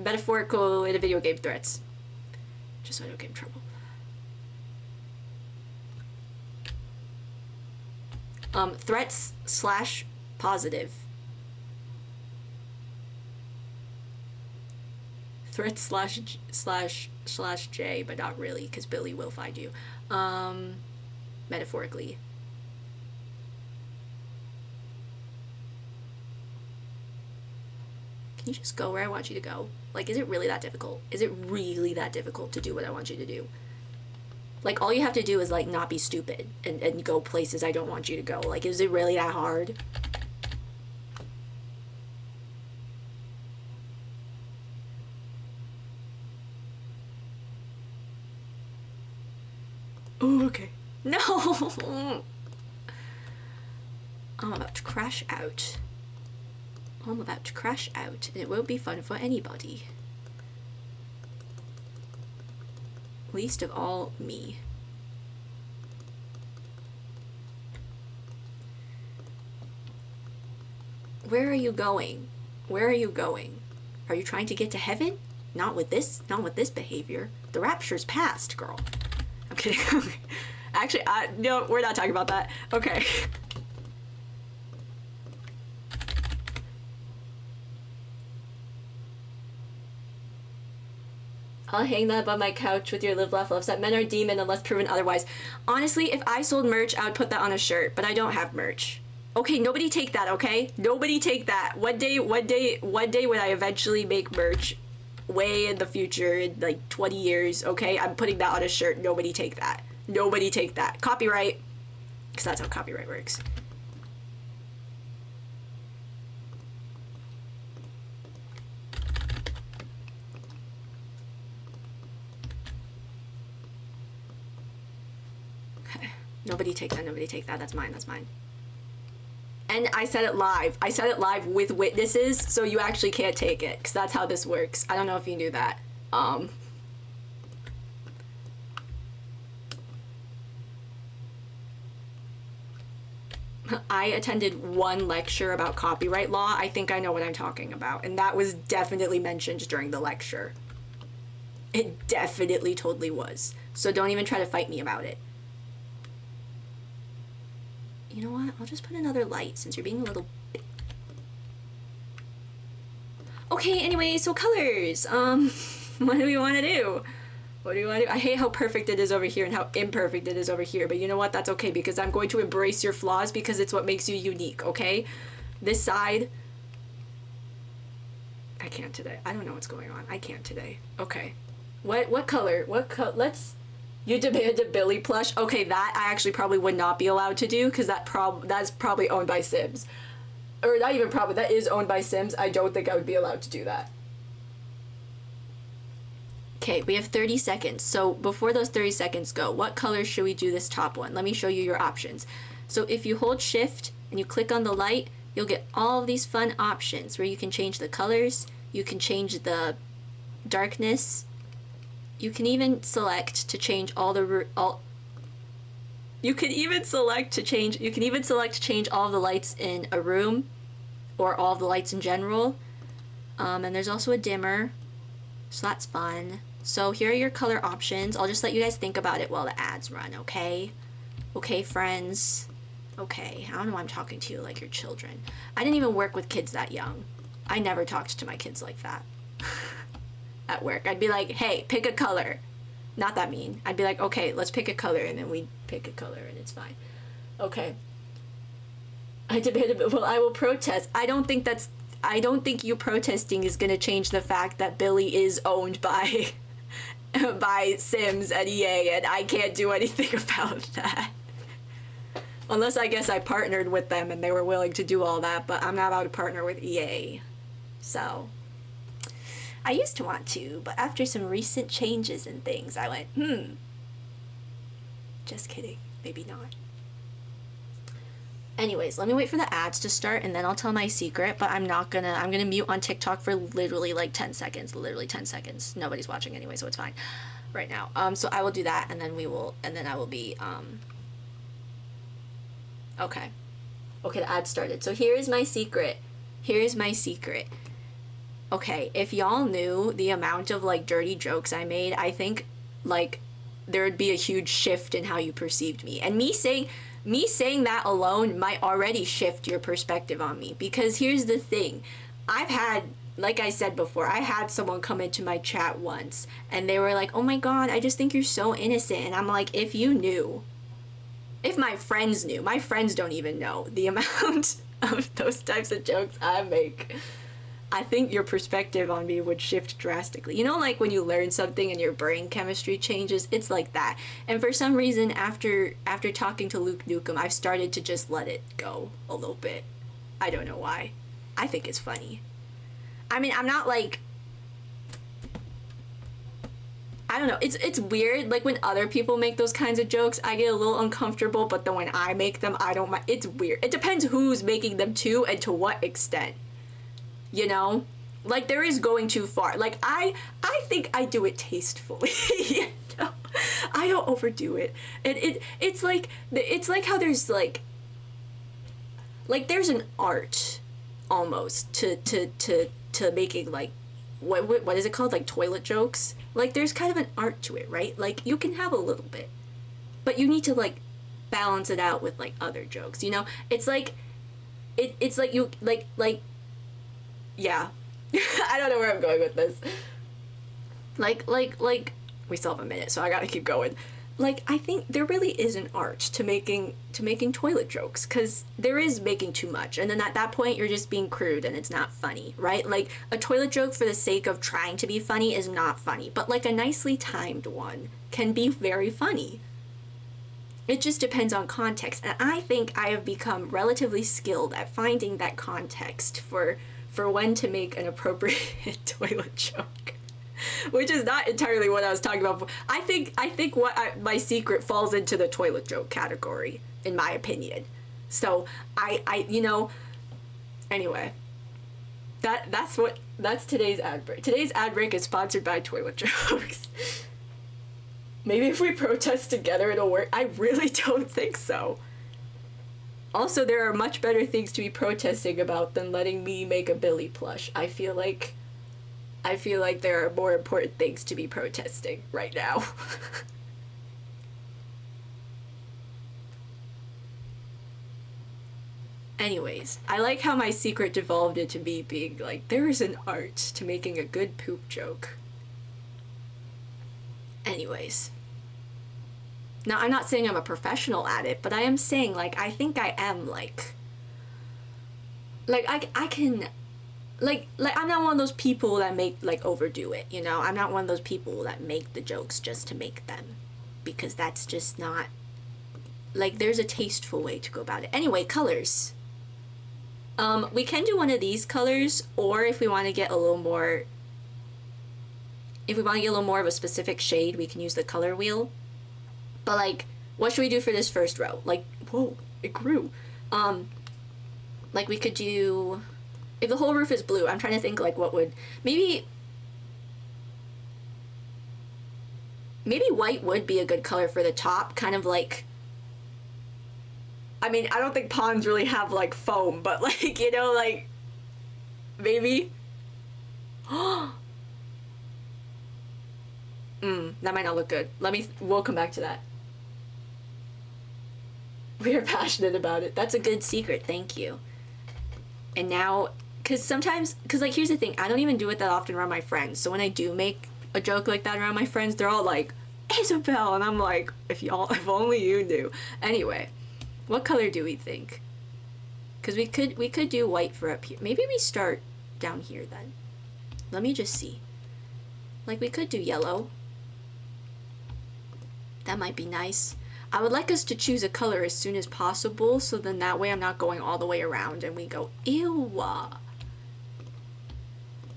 metaphorical in a video game threats. Just so I don't get in trouble. Threats / positive. Threats / J, but not really, because Billy will find you. Metaphorically. Can you just go where I want you to go? Like, is it really that difficult? Is it really that difficult to do what I want you to do? Like, all you have to do is, like, not be stupid and go places I don't want you to go. Like, is it really that hard? Oh, okay. No! I'm about to crash out. I'm about to crash out, and it won't be fun for anybody. Least of all, me. Where are you going? Where are you going? Are you trying to get to heaven? Not with this behavior. The rapture's past, girl. I'm kidding. Actually, no, we're not talking about that. Okay. I'll hang that above my couch with your live, laugh, love set. Men are demon unless proven otherwise. Honestly, if I sold merch, I would put that on a shirt, but I don't have merch. Okay, nobody take that, okay? Nobody take that. One day when I eventually make merch, way in the future, in like 20 years, okay? I'm putting that on a shirt. Nobody take that. Nobody take that. Copyright. Because that's how copyright works. Nobody take that, nobody take that. That's mine, that's mine. And I said it live. I said it live with witnesses, so you actually can't take it, because that's how this works. I don't know if you knew that. I attended one lecture about copyright law. I think I know what I'm talking about. And that was definitely mentioned during the lecture. It definitely totally was. So don't even try to fight me about it. You know what? I'll just put another light since you're being a little... Okay, anyway, so colors. What do we want to do? What do you want to do? I hate how perfect it is over here and how imperfect it is over here, but you know what? That's okay because I'm going to embrace your flaws because it's what makes you unique, okay? This side... I can't today. I don't know what's going on. I can't today. Okay. What color? Let's... You demand a Billy plush? Okay, that I actually probably would not be allowed to do because that's probably owned by Sims. Or not even probably, that is owned by Sims. I don't think I would be allowed to do that. Okay, we have 30 seconds. So before those 30 seconds go, what color should we do this top one? Let me show you your options. So if you hold shift and you click on the light, you'll get all of these fun options where you can change the colors, you can change the darkness, you can even select to change you can even select to change all of the lights in a room or all of the lights in general. And there's also a dimmer, so that's fun. So here are your color options. I'll just let you guys think about it while the ads run, okay? Okay, friends. Okay, I don't know why I'm talking to you like you're children. I didn't even work with kids that young. I never talked to my kids like that. At work, I'd be like, hey, pick a color. Not that mean. I'd be like, okay, let's pick a color, and then we'd pick a color, and it's fine. Okay. I debated, well, I will protest. I don't think you protesting is gonna change the fact that Billy is owned by by Sims and EA, and I can't do anything about that. Unless I guess I partnered with them and they were willing to do all that, but I'm not allowed to partner with EA. So, I used to want to, but after some recent changes and things, I went, just kidding, maybe not. Anyways, let me wait for the ads to start and then I'll tell my secret, but I'm gonna mute on TikTok for literally like 10 seconds, Nobody's watching anyway, so it's fine right now. So I will do that and then I will be, okay, the ad started. So here is my secret. Okay, if y'all knew the amount of like dirty jokes I made, I think like there would be a huge shift in how you perceived me. And me saying that alone might already shift your perspective on me, because here's the thing. I've had, like I said before, I had someone come into my chat once and they were like, oh my god, I just think you're so innocent. And I'm like, if you knew, if my friends knew, my friends don't even know the amount of those types of jokes I make, I think your perspective on me would shift drastically. You know, like when you learn something and your brain chemistry changes, it's like that. And for some reason, after talking to Luke Nukem, I've started to just let it go a little bit. I don't know why. I think it's funny. I mean, I'm not like, I don't know, it's weird, like when other people make those kinds of jokes, I get a little uncomfortable, but then when I make them, I don't mind. It's weird. It depends who's making them too and to what extent. You know, like there is going too far. Like I think I do it tastefully. You know? I don't overdo it. And it's like how there's like there's an art almost to making like what is it called, like toilet jokes. Like there's kind of an art to it, right? Like you can have a little bit, but you need to like balance it out with like other jokes. You know, it's like it's like you like. Yeah. I don't know where I'm going with this. Like, we still have a minute, so I gotta keep going. Like, I think there really is an art to making toilet jokes, because there is making too much, and then at that point, you're just being crude, and it's not funny, right? Like, a toilet joke for the sake of trying to be funny is not funny, but like a nicely timed one can be very funny. It just depends on context, and I think I have become relatively skilled at finding that context for when to make an appropriate toilet joke, which is not entirely what I was talking about. I think my secret falls into the toilet joke category, in my opinion. So I you know, anyway, that's today's ad break. Today's ad break is sponsored by toilet jokes. Maybe if we protest together, it'll work. I really don't think so. Also, there are much better things to be protesting about than letting me make a Billy plush. I feel like there are more important things to be protesting right now. Anyways, I like how my secret devolved into me being like, there is an art to making a good poop joke. Anyways. Now, I'm not saying I'm a professional at it, but I am saying, like, I think I am, like I can, like, I'm not one of those people that make, like, overdo it, you know? I'm not one of those people that make the jokes just to make them. Because that's just not, like, there's a tasteful way to go about it. Anyway, colors. We can do one of these colors, or if we want to get a little more, of a specific shade, we can use the color wheel. But, like, what should we do for this first row? Like, whoa, it grew. Like, we could do, if the whole roof is blue, I'm trying to think, like, what would, maybe white would be a good color for the top, kind of like, I mean, I don't think ponds really have, like, foam, but, like, you know, like, maybe. That might not look good. We'll come back to that. We are passionate about it. That's a good secret, thank you. And now, because like, here's the thing, I don't even do it that often around my friends, so when I do make a joke like that around my friends, they're all like, Isabelle, and I'm like, if only you knew. Anyway. What color do we think? Because we could do white for up here. Maybe we start down here then. Let me just see. Like, we could do yellow. That might be nice. I would like us to choose a color as soon as possible, so then that way I'm not going all the way around and we go, ew.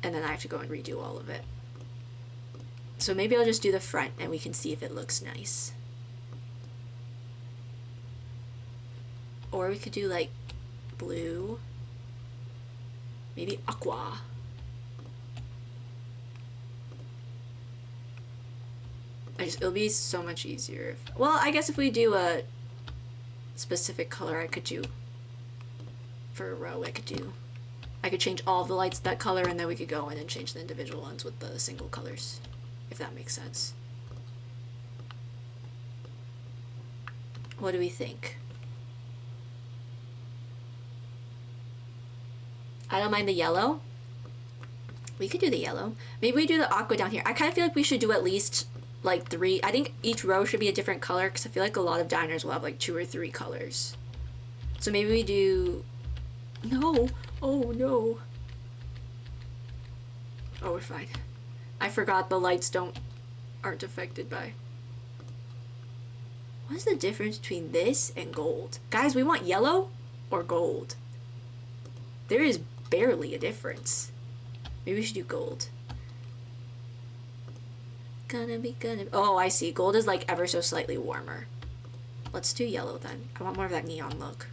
And then I have to go and redo all of it. So maybe I'll just do the front and we can see if it looks nice. Or we could do, like, blue. Maybe aqua. It'll be so much easier if, well, I guess if we do a specific color, I could do, for a row, I could change all of the lights that color, and then we could go in and change the individual ones with the single colors, if that makes sense. What do we think? I don't mind the yellow. We could do the yellow. Maybe we do the aqua down here. I kind of feel like we should do at least, like, 3. I think each row should be a different color, because I feel like a lot of diners will have, like, 2 or 3 colors. So maybe we do... No! Oh, no. Oh, we're fine. I forgot the lights aren't affected by... What is the difference between this and gold? Guys, we want yellow or gold? There is barely a difference. Maybe we should do gold. Oh, I see. Gold is, like, ever so slightly warmer. Let's do yellow then. I want more of that neon look.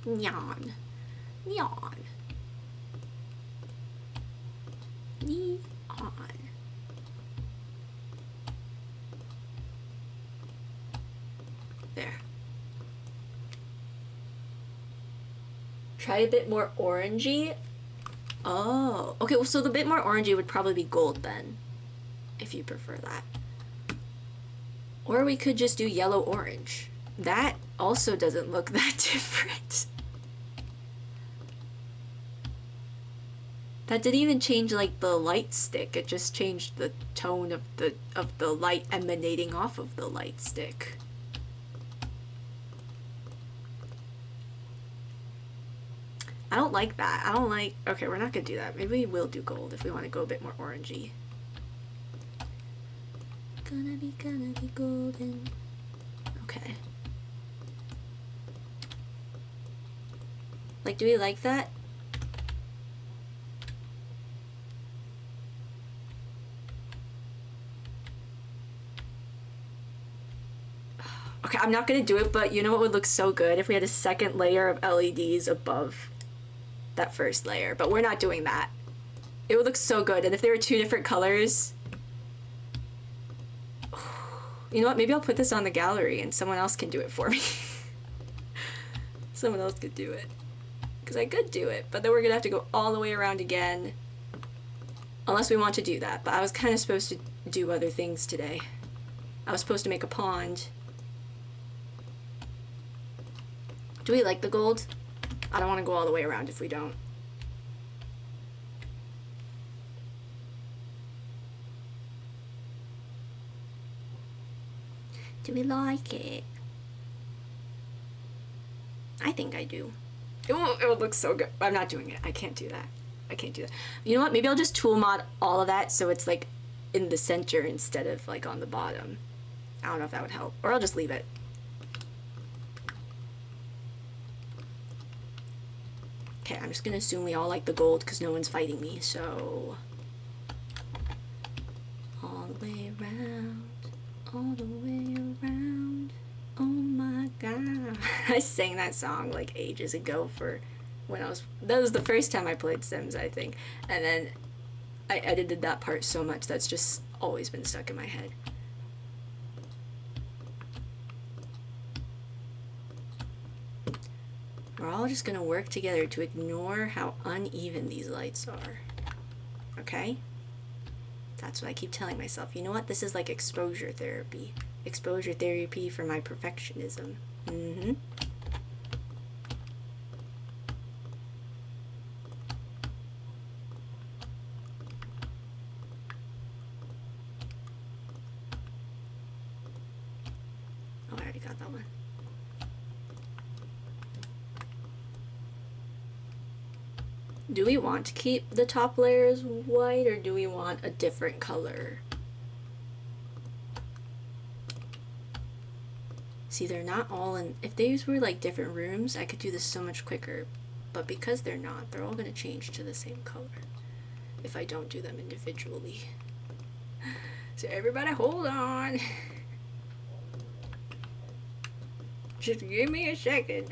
Neon. Neon. Neon. There. Try a bit more orangey. Oh, okay, well, so the bit more orangey would probably be gold then, if you prefer that. Or we could just do yellow-orange. That also doesn't look that different. That didn't even change, like, the light stick. It just changed the tone of the light emanating off of the light stick. I don't like that. I don't like... Okay, we're not gonna do that. Maybe we will do gold if we want to go a bit more orangey. Gonna be golden. Okay. Like, do we like that? Okay, I'm not gonna do it, but you know what would look so good if we had a second layer of LEDs above that first layer, but we're not doing that. It would look so good, and if there were 2 different colors... You know what, maybe I'll put this on the gallery and someone else can do it for me. Someone else could do it. Because I could do it, but then we're gonna have to go all the way around again. Unless we want to do that, but I was kind of supposed to do other things today. I was supposed to make a pond. Do we like the gold? I don't want to go all the way around if we don't. Do we like it? I think I do. It will look so good. I'm not doing it. I can't do that. I can't do that. You know what? Maybe I'll just tool mod all of that so it's like in the center instead of like on the bottom. I don't know if that would help. Or I'll just leave it. Okay, I'm just gonna assume we all like the gold because no one's fighting me, so... All the way around, all the way around, oh my god. I sang that song like ages ago for when that was the first time I played Sims, I think. And then I edited that part so much that's just always been stuck in my head. We're all just gonna work together to ignore how uneven these lights are. Okay? That's what I keep telling myself. You know what? This is like exposure therapy. Exposure therapy for my perfectionism. Mm-hmm. Oh, I already got that one. Do we want to keep the top layers white or do we want a different color? See, they're not all in... If these were like different rooms, I could do this so much quicker. But because they're not, they're all going to change to the same color if I don't do them individually. So everybody hold on. Just give me a second.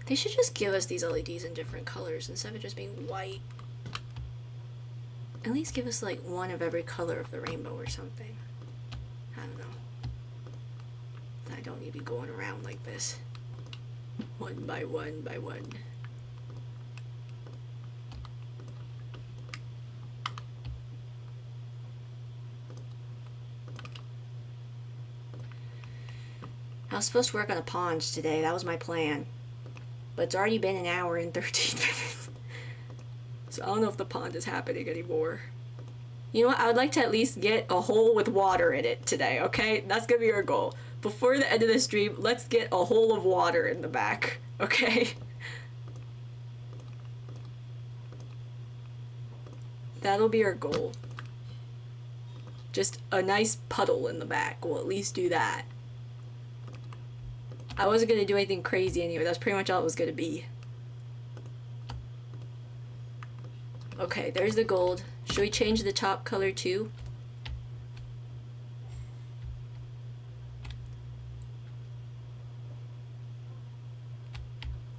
They should just give us these LEDs in different colors instead of just being white. At least give us like one of every color of the rainbow or something. I don't know. I don't need to be going around like this. One by one by one. I was supposed to work on a pond today. That was my plan. But it's already been an hour and 13 minutes. So I don't know if the pond is happening anymore. You know what? I would like to at least get a hole with water in it today, okay? That's gonna be our goal. Before the end of the stream, let's get a hole of water in the back, okay? That'll be our goal. Just a nice puddle in the back. We'll at least do that. I wasn't gonna do anything crazy anyway. That's pretty much all it was gonna be. Okay, there's the gold. Should we change the top color too?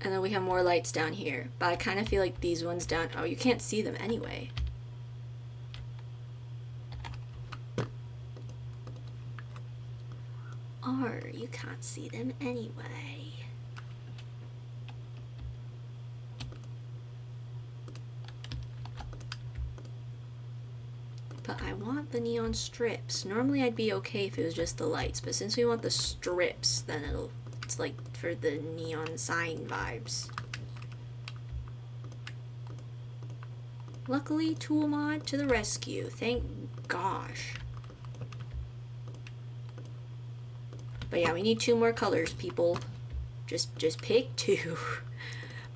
And then we have more lights down here. But I kind of feel like these ones down... Oh, you can't see them anyway. Or you can't see them anyway. But I want the neon strips. Normally I'd be okay if it was just the lights, but since we want the strips, then it's like for the neon sign vibes. Luckily, tool mod to the rescue. Thank gosh. But yeah, we need 2 more colors, people. Just pick 2.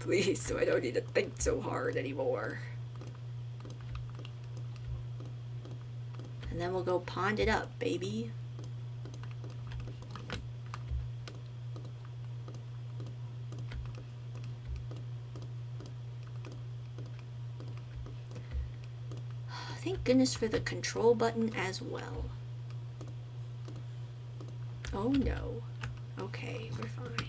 Please, so I don't need to think so hard anymore. And then we'll go pond it up, baby. Thank goodness for the control button as well. Oh no. Okay, we're fine.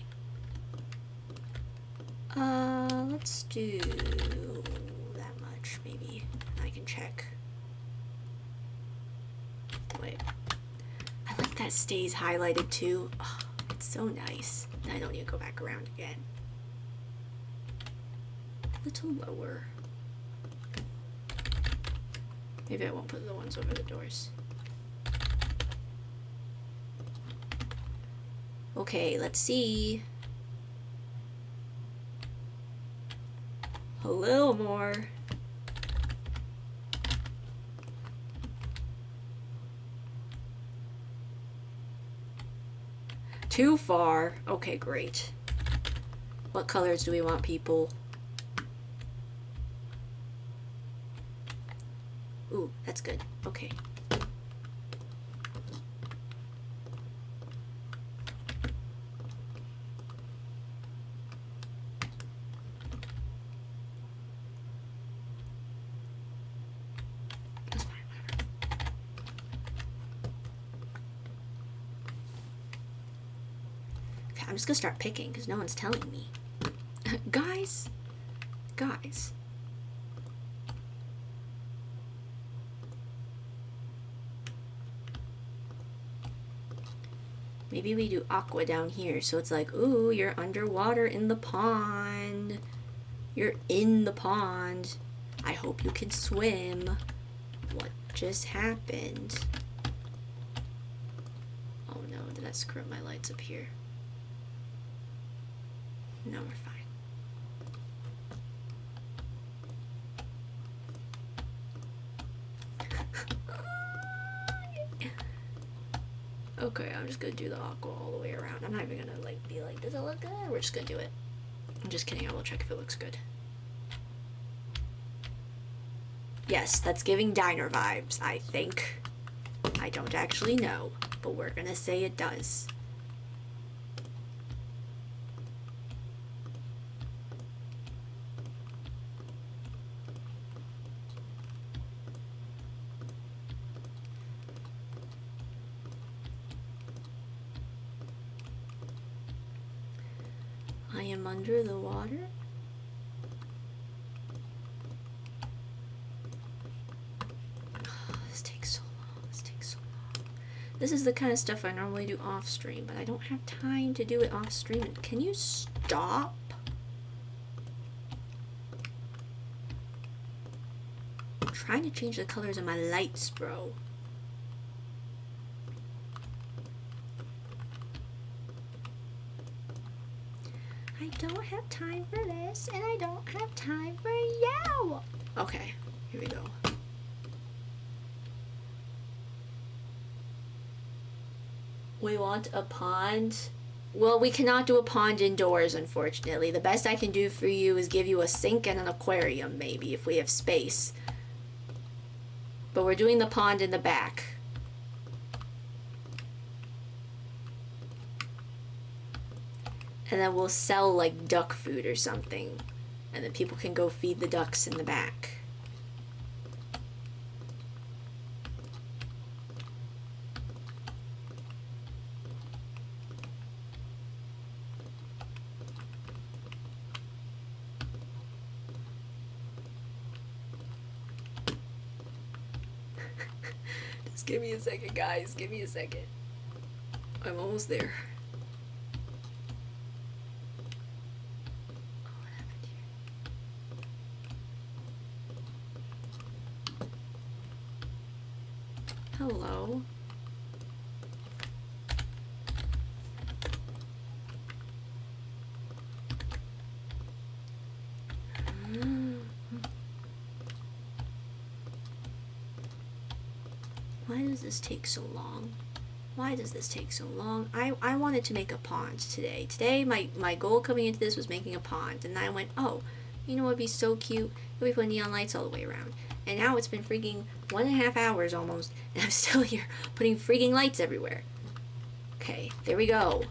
Let's do that much, maybe. I can check. Wait. that stays highlighted too. Oh, it's so nice. I don't need to go back around again. A little lower. Maybe I won't put the ones over the doors. Okay, let's see. A little more. Too far. Okay, great. What colors do we want, people? Ooh, that's good. Okay. That's fine, whatever. Okay, I'm just gonna start picking because no one's telling me. Guys. Maybe we do aqua down here, so it's like, ooh, you're underwater in the pond. You're in the pond. I hope you can swim. What just happened? Oh no, did I screw up my lights up here? No, we're fine. Okay, I'm just gonna do the aqua all the way around. I'm not even gonna like be like, does it look good? We're just gonna do it. I'm just kidding, I will check if it looks good. Yes, that's giving diner vibes, I think. I don't actually know, but we're gonna say it does. I am under the water. Oh, this takes so long. This is the kind of stuff I normally do off stream, but I don't have time to do it off stream. Can you stop? I'm trying to change the colors of my lights, bro. I don't have time for this, and I don't have time for you. Okay, here we go. We want a pond. Well, we cannot do a pond indoors, unfortunately. The best I can do for you is give you a sink and an aquarium, maybe, if we have space. But we're doing the pond in the back. And then we'll sell like duck food or something. And then people can go feed the ducks in the back. Just give me a second, guys. Give me a second. I'm almost there. Hello. Why does this take so long? Why does this take so long? I wanted to make a pond today. Today, my goal coming into this was making a pond. And I went, oh, you know what would be so cute? If we put neon lights all the way around. And now it's been freaking 1.5 hours almost. And I'm still here putting freaking lights everywhere. Okay, there we go.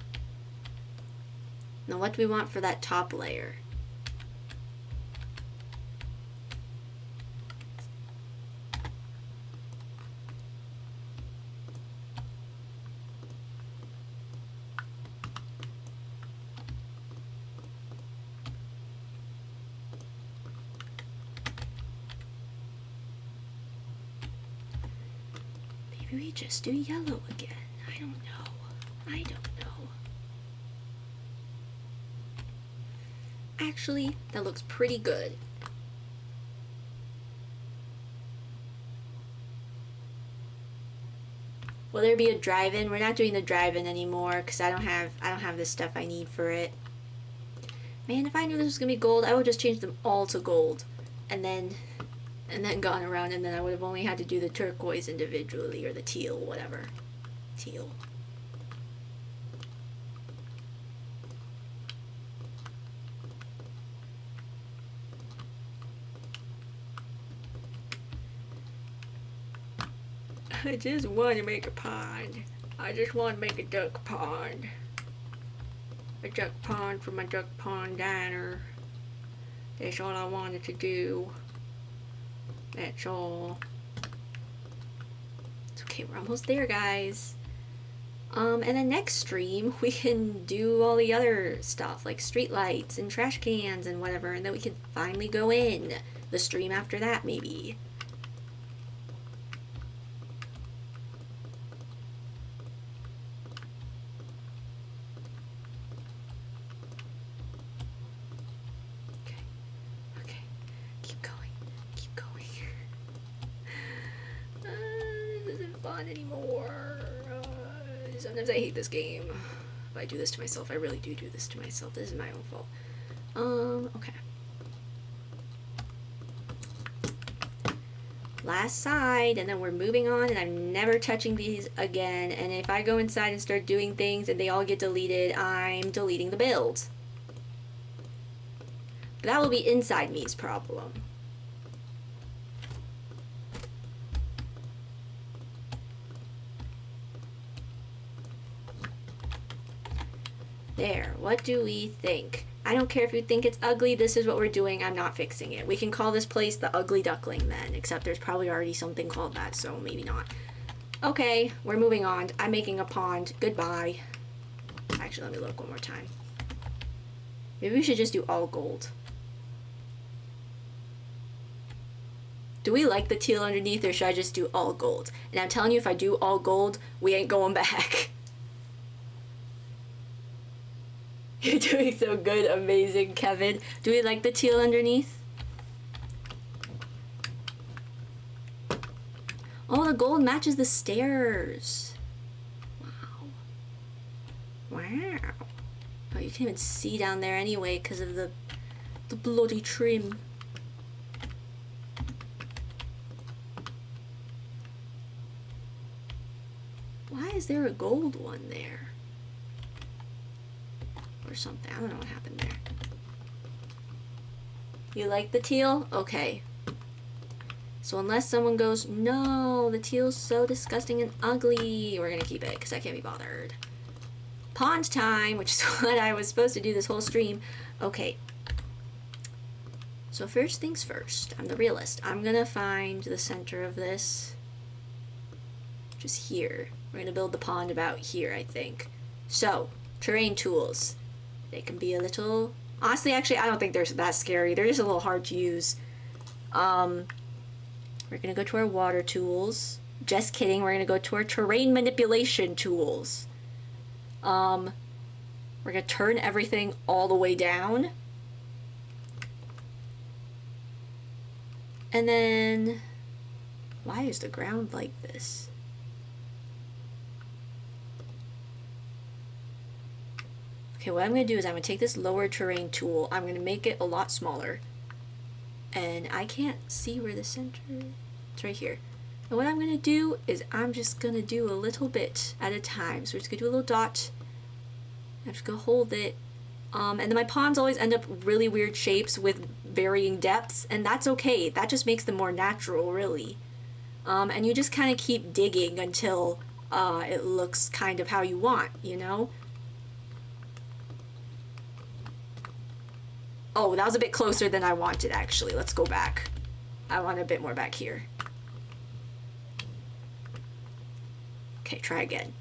Now what do we want for that top layer? Maybe we just do yellow again. I don't know. actually, that looks pretty good. Will there be a drive-in? We're not doing the drive-in anymore because I don't have the stuff I need for it. Man, if I knew this was gonna be gold, I would just change them all to gold, and then gone around, and then I would have only had to do the turquoise individually, or the teal, whatever. Teal. I just want to make a pond. I just want to make a duck pond. A duck pond for my duck pond diner. That's all I wanted to do. That's all. It's okay, we're almost there, guys. And then next stream, we can do all the other stuff, like street lights and trash cans and whatever, and then we can finally go in. The stream after that, maybe. Anymore. Sometimes I hate this game. But I do this to myself. I really do this to myself. This is my own fault. Okay. Last side, and then we're moving on, and I'm never touching these again. And if I go inside and start doing things and they all get deleted, I'm deleting the build. But that will be inside me's problem. There, what do we think? I don't care if you think it's ugly, this is what we're doing, I'm not fixing it. We can call this place the Ugly Duckling then, except there's probably already something called that, so maybe not. Okay, we're moving on. I'm making a pond. Goodbye. Actually, let me look one more time. Maybe we should just do all gold. Do we like the teal underneath, or should I just do all gold? And I'm telling you, if I do all gold, we ain't going back. You're doing so good, amazing, Kevin. Do we like the teal underneath? Oh, the gold matches the stairs. Wow. Wow. Oh, you can't even see down there anyway because of the bloody trim. Why is there a gold one there? Or something. I don't know what happened there. You like the teal? Okay. So unless someone goes, no, the teal's so disgusting and ugly, we're gonna keep it because I can't be bothered. Pond time, which is what I was supposed to do this whole stream. Okay. So first things first, I'm the realist. I'm gonna find the center of this. Just here. We're gonna build the pond about here, I think. So, terrain tools. They can be a little... Honestly, actually, I don't think they're that scary. They're just a little hard to use. We're gonna go to our water tools. Just kidding, we're gonna go to our terrain manipulation tools. We're gonna turn everything all the way down. And then... Why is the ground like this? Okay, what I'm going to do is I'm going to take this lower terrain tool. I'm going to make it a lot smaller. And I can't see where the center is. It's right here. And what I'm going to do is I'm just going to do a little bit at a time. So we're just going to do a little dot. I'm just going to hold it. And then my ponds always end up really weird shapes with varying depths. And that's okay. That just makes them more natural, really. And you just kind of keep digging until it looks kind of how you want, you know? Oh, that was a bit closer than I wanted, actually. Let's go back. I want a bit more back here. Okay, try again.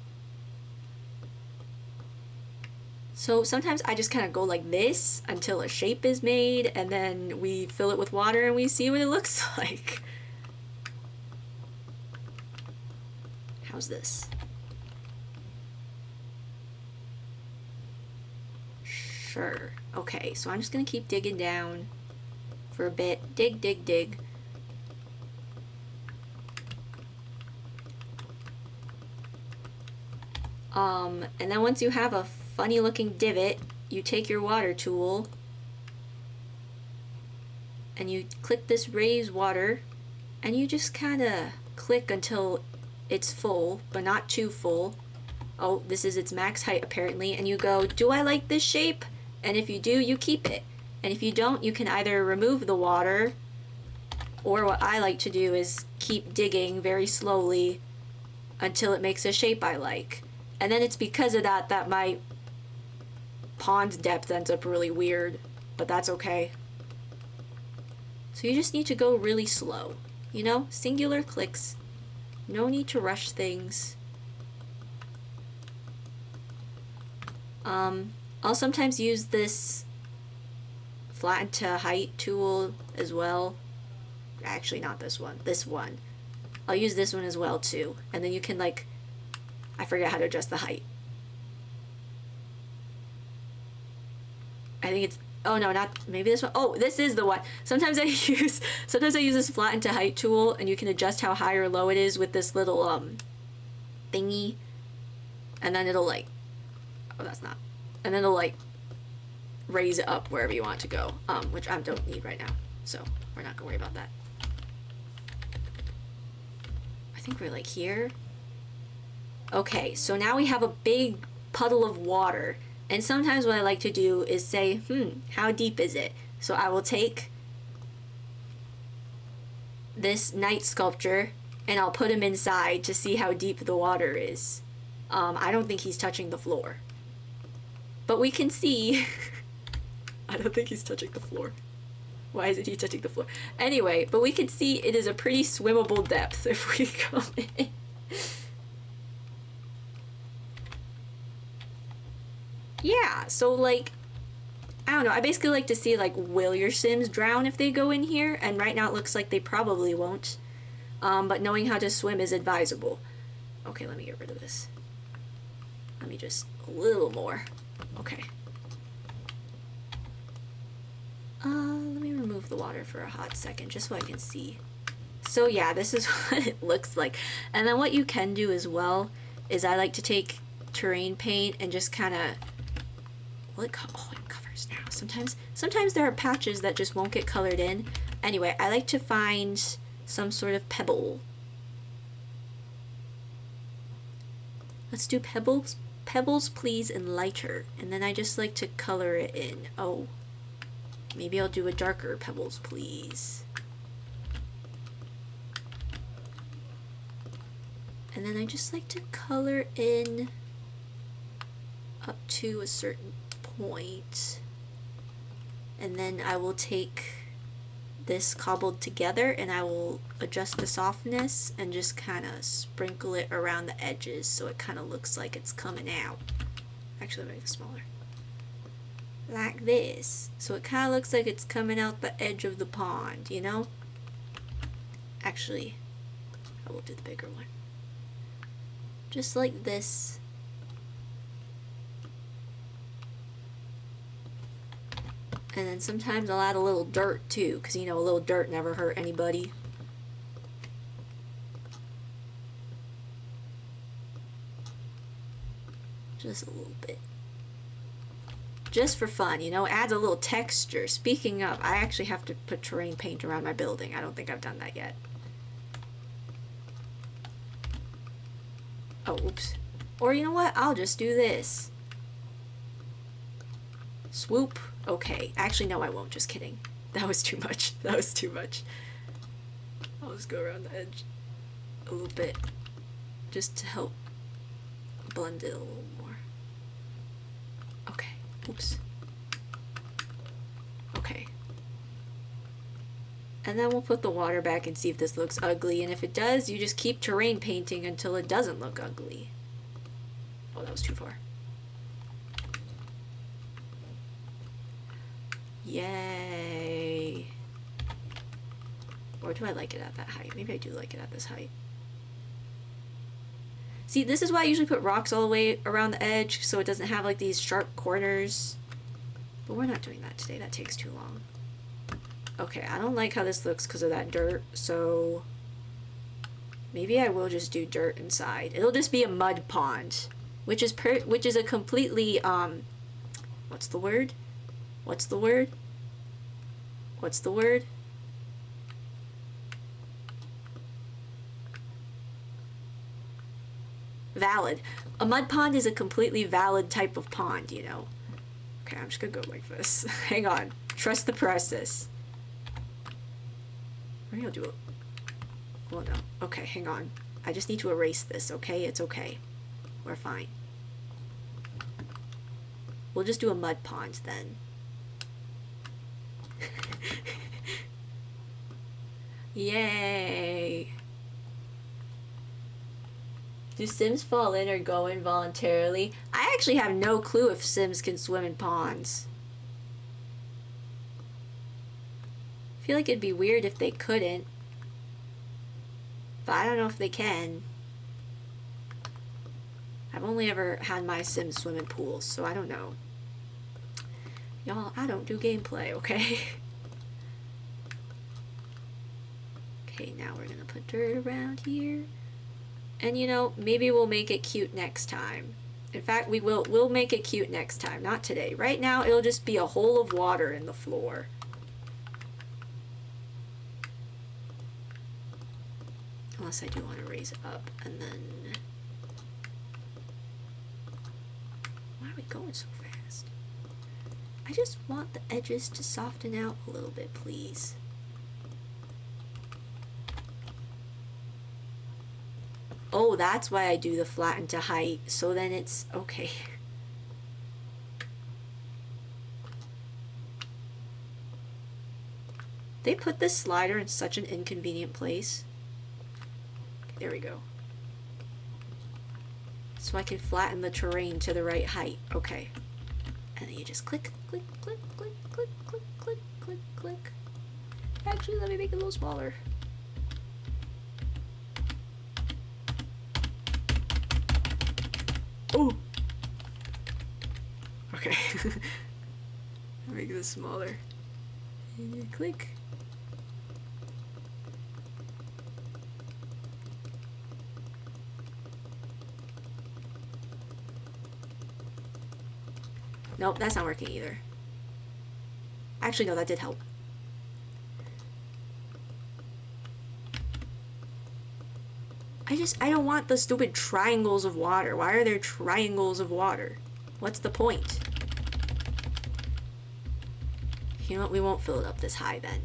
So sometimes I just kind of go like this until a shape is made, and then we fill it with water and we see what it looks like. How's this? Sure. Okay, so I'm just gonna keep digging down for a bit. Dig, dig, dig. And then once you have a funny looking divot, you take your water tool and you click this raise water and you just kind of click until it's full, but not too full. Oh, this is its max height apparently, and you go, do I like this shape? And if you do, you keep it. And if you don't, you can either remove the water, or what I like to do is keep digging very slowly until it makes a shape I like. And then it's because of that that my pond depth ends up really weird, but that's okay. So you just need to go really slow, you know? Singular clicks. No need to rush things. I'll sometimes use this flatten to height tool as well. Actually, not this one. This one. I'll use this one as well too. And then you can like, I forget how to adjust the height. I think it's, oh no, not, maybe this one. Oh, this is the one. Sometimes I use this flatten to height tool, and you can adjust how high or low it is with this little thingy. And then it'll like, oh, that's not. And then it'll like raise it up wherever you want to go, which I don't need right now, so we're not gonna worry about that. I think we're like here. Okay, so now we have a big puddle of water, and sometimes what I like to do is say, how deep is it? So I will take this knight sculpture and I'll put him inside to see how deep the water is. I don't think he's touching the floor. But we can see, I don't think he's touching the floor. Why isn't he touching the floor? Anyway, but we can see it is a pretty swimmable depth if we go in. Yeah, so like, I don't know, I basically like to see like, will your Sims drown if they go in here? And right now it looks like they probably won't. But knowing how to swim is advisable. Okay, let me get rid of this. Let me just, a little more. Okay. Let me remove the water for a hot second just so I can see. So yeah, this is what it looks like. And then what you can do as well is I like to take terrain paint and just kind of, well, it covers now. Sometimes there are patches that just won't get colored in. Anyway, I like to find some sort of pebble. Let's do pebbles. Pebbles, please, and lighter. And then I just like to color it in. Oh, maybe I'll do a darker pebbles, please. And then I just like to color in up to a certain point. And then I will take this cobbled together and I will adjust the softness and just kind of sprinkle it around the edges so it kind of looks like it's coming out. Actually, make it smaller. Like this. So it kind of looks like it's coming out the edge of the pond, you know? Actually, I will do the bigger one. Just like this. And then sometimes I'll add a little dirt too, because you know, a little dirt never hurt anybody. Just a little bit. Just for fun, you know, adds a little texture. Speaking of, I actually have to put terrain paint around my building. I don't think I've done that yet. Oh, oops. Or you know what? I'll just do this. Swoop. Okay. Actually, no, I won't. Just kidding. That was too much. That was too much. I'll just go around the edge a little bit. Just to help blend it a little more. Okay. Oops. Okay. And then we'll put the water back and see if this looks ugly. And if it does, you just keep terrain painting until it doesn't look ugly. Oh, that was too far. Yay. Or do I like it at that height? Maybe I do like it at this height. See, this is why I usually put rocks all the way around the edge, so it doesn't have like these sharp corners. But we're not doing that today. That takes too long. Okay, I don't like how this looks because of that dirt, so maybe I will just do dirt inside. It'll just be a mud pond, which is a completely what's the word? What's the word? What's the word? Valid. A mud pond is a completely valid type of pond, you know. Okay, I'm just gonna go like this. Hang on. Trust the process. Maybe I'll do it. Well, no. Okay, hang on. I just need to erase this, okay? It's okay. We're fine. We'll just do a mud pond then. Yay! Do Sims fall in or go in voluntarily? I actually have no clue if Sims can swim in ponds. I feel like it'd be weird if they couldn't. But I don't know if they can. I've only ever had my Sims swim in pools, so I don't know. Y'all, I don't do gameplay, okay? Okay, now we're gonna put dirt around here. And you know, maybe we'll make it cute next time. In fact, we'll make it cute next time, not today. Right now, it'll just be a hole of water in the floor. Unless I do want to raise it up, and then... Why are we going so fast? I just want the edges to soften out a little bit, please. Oh, that's why I do the flatten to height, so then it's okay. They put this slider in such an inconvenient place. There we go. So I can flatten the terrain to the right height. Okay. And then you just click, click, click, click, click, click, click, click, click. Actually, let me make it a little smaller. Oh! Okay. Make this smaller. And you click. Nope, that's not working either. Actually, no, that did help. I don't want the stupid triangles of water. Why are there triangles of water? What's the point? You know what, we won't fill it up this high then.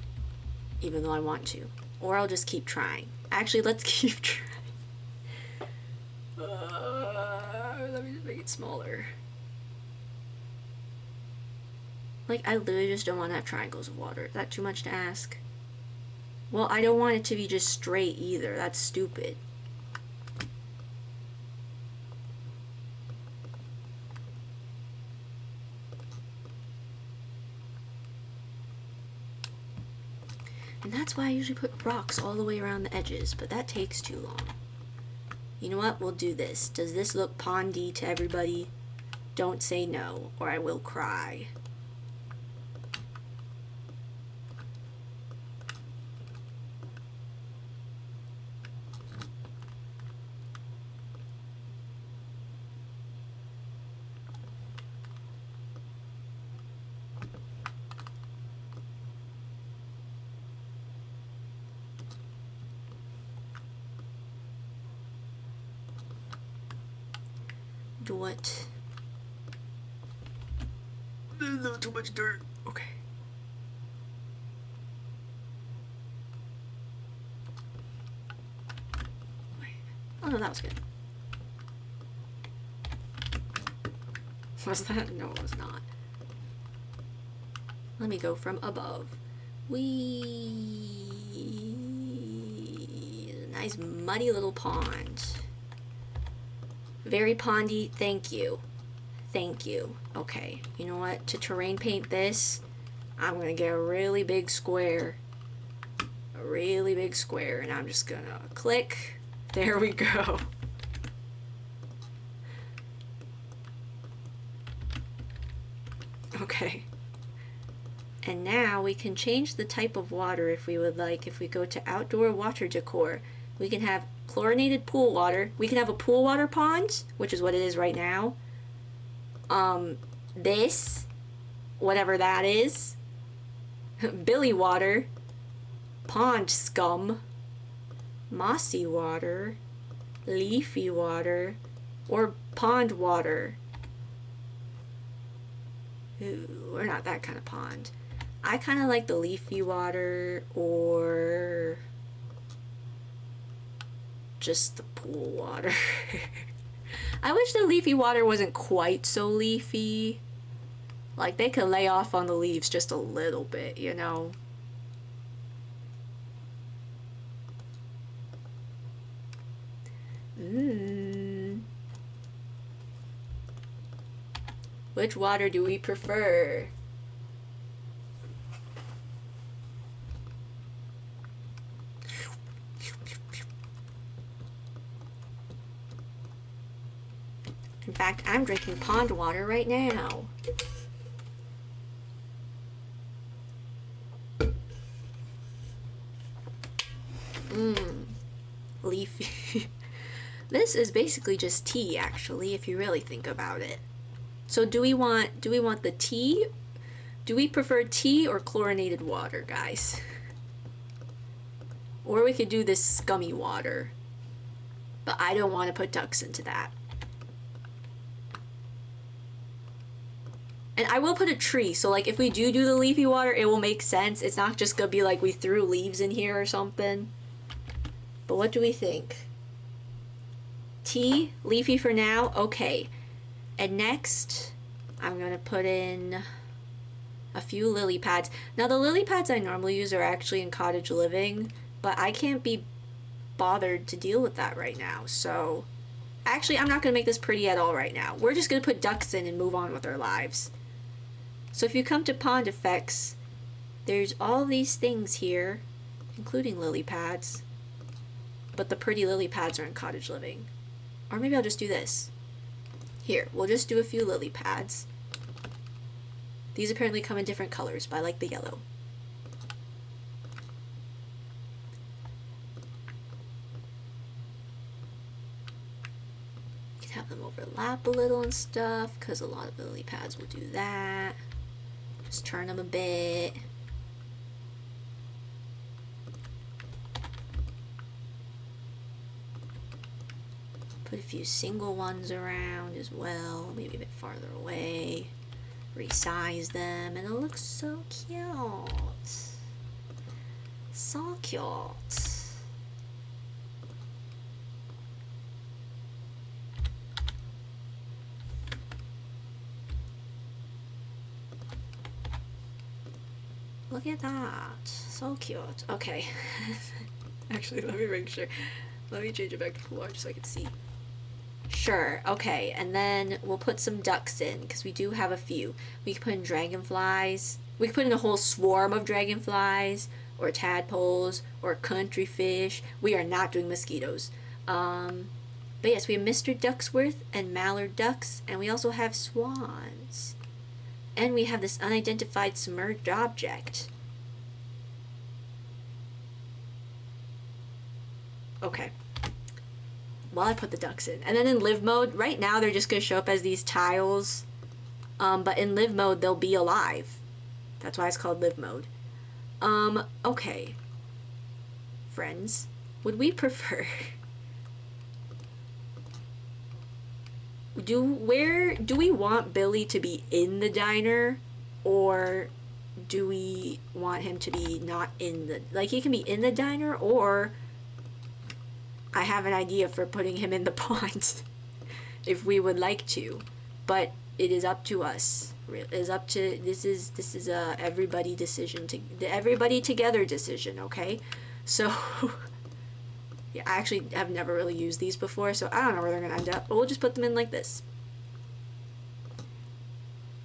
Even though I want to. Or I'll just keep trying. Actually, let's keep trying. Let me just make it smaller. Like, I literally just don't want to have triangles of water. Is that too much to ask? Well, I don't want it to be just straight either. That's stupid. And that's why I usually put rocks all the way around the edges, but that takes too long. You know what? We'll do this. Does this look pondy to everybody? Don't say no, or I will cry. What? There's a little too much dirt. Okay. Wait. Oh no, that was good. Was that? No, it was not. Let me go from above. Nice muddy little pond. Very pondy, thank you. Thank you. Okay, you know what? To terrain paint this, I'm gonna get a really big square. A really big square, and I'm just gonna click. There we go. Okay. And now we can change the type of water if we would like. If we go to outdoor water decor, we can have chlorinated pool water. We can have a pool water pond, which is what it is right now. This, whatever that is, billy water, pond scum, mossy water, leafy water, or pond water. Ooh, we're not that kind of pond. I kind of like the leafy water or just the pool water. I wish the leafy water wasn't quite so leafy. Like, they could lay off on the leaves just a little bit, you know? Which water do we prefer? In fact, I'm drinking pond water right now. Leafy. This is basically just tea, actually, if you really think about it. So do we want the tea? Do we prefer tea or chlorinated water, guys? Or we could do this scummy water. But I don't want to put ducks into that. And I will put a tree, so like if we do the leafy water, it will make sense. It's not just gonna be like we threw leaves in here or something. But what do we think? Tea, leafy for now, okay. And next, I'm gonna put in a few lily pads. Now the lily pads I normally use are actually in cottage living, but I can't be bothered to deal with that right now, so actually I'm not gonna make this pretty at all right now. We're just gonna put ducks in and move on with our lives. So if you come to pond effects, there's all these things here, including lily pads, but the pretty lily pads are in cottage living. Or maybe I'll just do this. Here, we'll just do a few lily pads. These apparently come in different colors, but I like the yellow. You can have them overlap a little and stuff, because a lot of lily pads will do that. Just turn them a bit. Put a few single ones around as well, maybe a bit farther away. Resize them, and it looks so cute. So cute. Look at that. So cute. Okay. Actually, let me make sure. Let me change it back to full art so I can see. Sure, okay, and then we'll put some ducks in, because we do have a few. We could put in dragonflies. We could put in a whole swarm of dragonflies, or tadpoles, or country fish. We are not doing mosquitoes. But yes, we have Mr. Ducksworth and mallard ducks, and we also have swans. And we have this unidentified submerged object. Okay. While I put the ducks in. And then in live mode, right now they're just going to show up as these tiles. But in live mode, they'll be alive. That's why it's called live mode. Okay. Friends, would we prefer... Do we want Billy to be in the diner, or do we want him to be not in the... Like, he can be in the diner, or... I have an idea for putting him in the pond if we would like to, but it is up to us. It is up to this is a everybody decision, the everybody together decision, okay? So yeah, I actually have never really used these before, so I don't know where they're gonna end up, but we'll just put them in like this.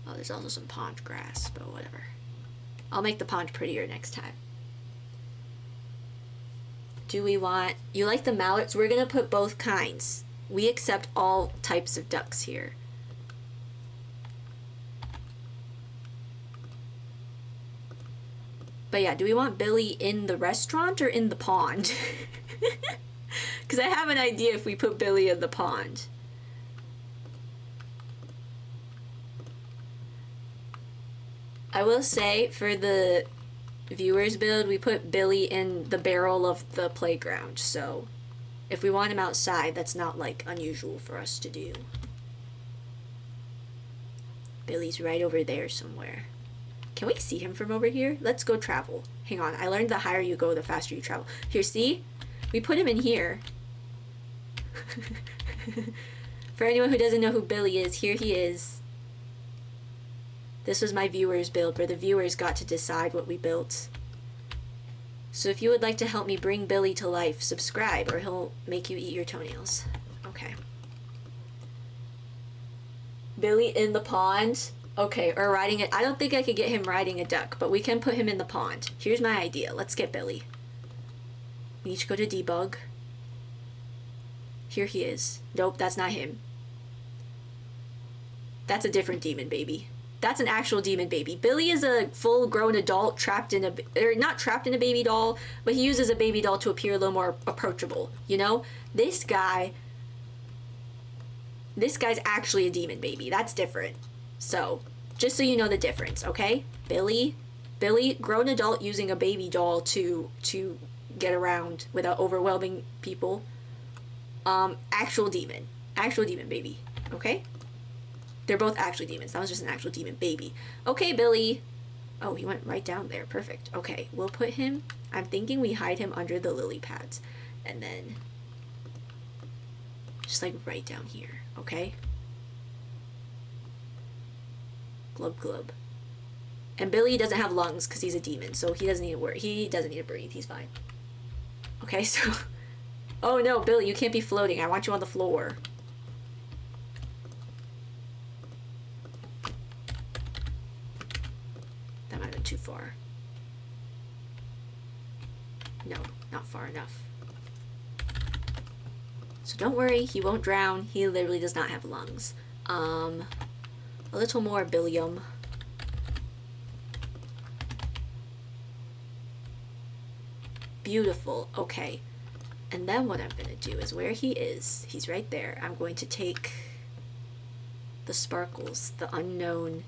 Oh, there's also some pond grass, but whatever. I'll make the pond prettier next time. Do we want... You like the mallards? We're going to put both kinds. We accept all types of ducks here. But yeah, do we want Billy in the restaurant or in the pond? Because I have an idea if we put Billy in the pond. I will say, for the viewers build, we put Billy in the barrel of the playground, so if we want him outside, that's not, like, unusual for us to do. Billy's right over there somewhere. Can we see him from over here? Let's go travel. Hang on, I learned the higher you go, the faster you travel. Here, see? We put him in here. For anyone who doesn't know who Billy is, here he is. This was my viewers build, where the viewers got to decide what we built. So if you would like to help me bring Billy to life, subscribe or he'll make you eat your toenails. Okay. Billy in the pond. Okay, or riding it. I don't think I could get him riding a duck, but we can put him in the pond. Here's my idea. Let's get Billy. We need to go to debug. Here he is. Nope, that's not him. That's a different demon baby. That's an actual demon baby. Billy is a full-grown adult trapped in a... or not trapped in a baby doll, but he uses a baby doll to appear a little more approachable, you know? This guy's actually a demon baby. That's different. So, just so you know the difference, okay? Billy, grown adult using a baby doll to get around without overwhelming people. Actual demon baby, okay? They're both actually demons. That was just an actual demon baby. Okay, Billy. Oh, he went right down there. Perfect. Okay, we'll put him... I'm thinking we hide him under the lily pads. And then... just like right down here, okay? Glub glub. And Billy doesn't have lungs because he's a demon, so he doesn't need to worry. He doesn't need to breathe. He's fine. Okay, so... oh no, Billy, you can't be floating. I want you on the floor. That might have been too far. No, not far enough. So don't worry, he won't drown. He literally does not have lungs. A little more Billium. Beautiful. Okay. And then what I'm going to do is where he is, he's right there. I'm going to take the sparkles, the unknown,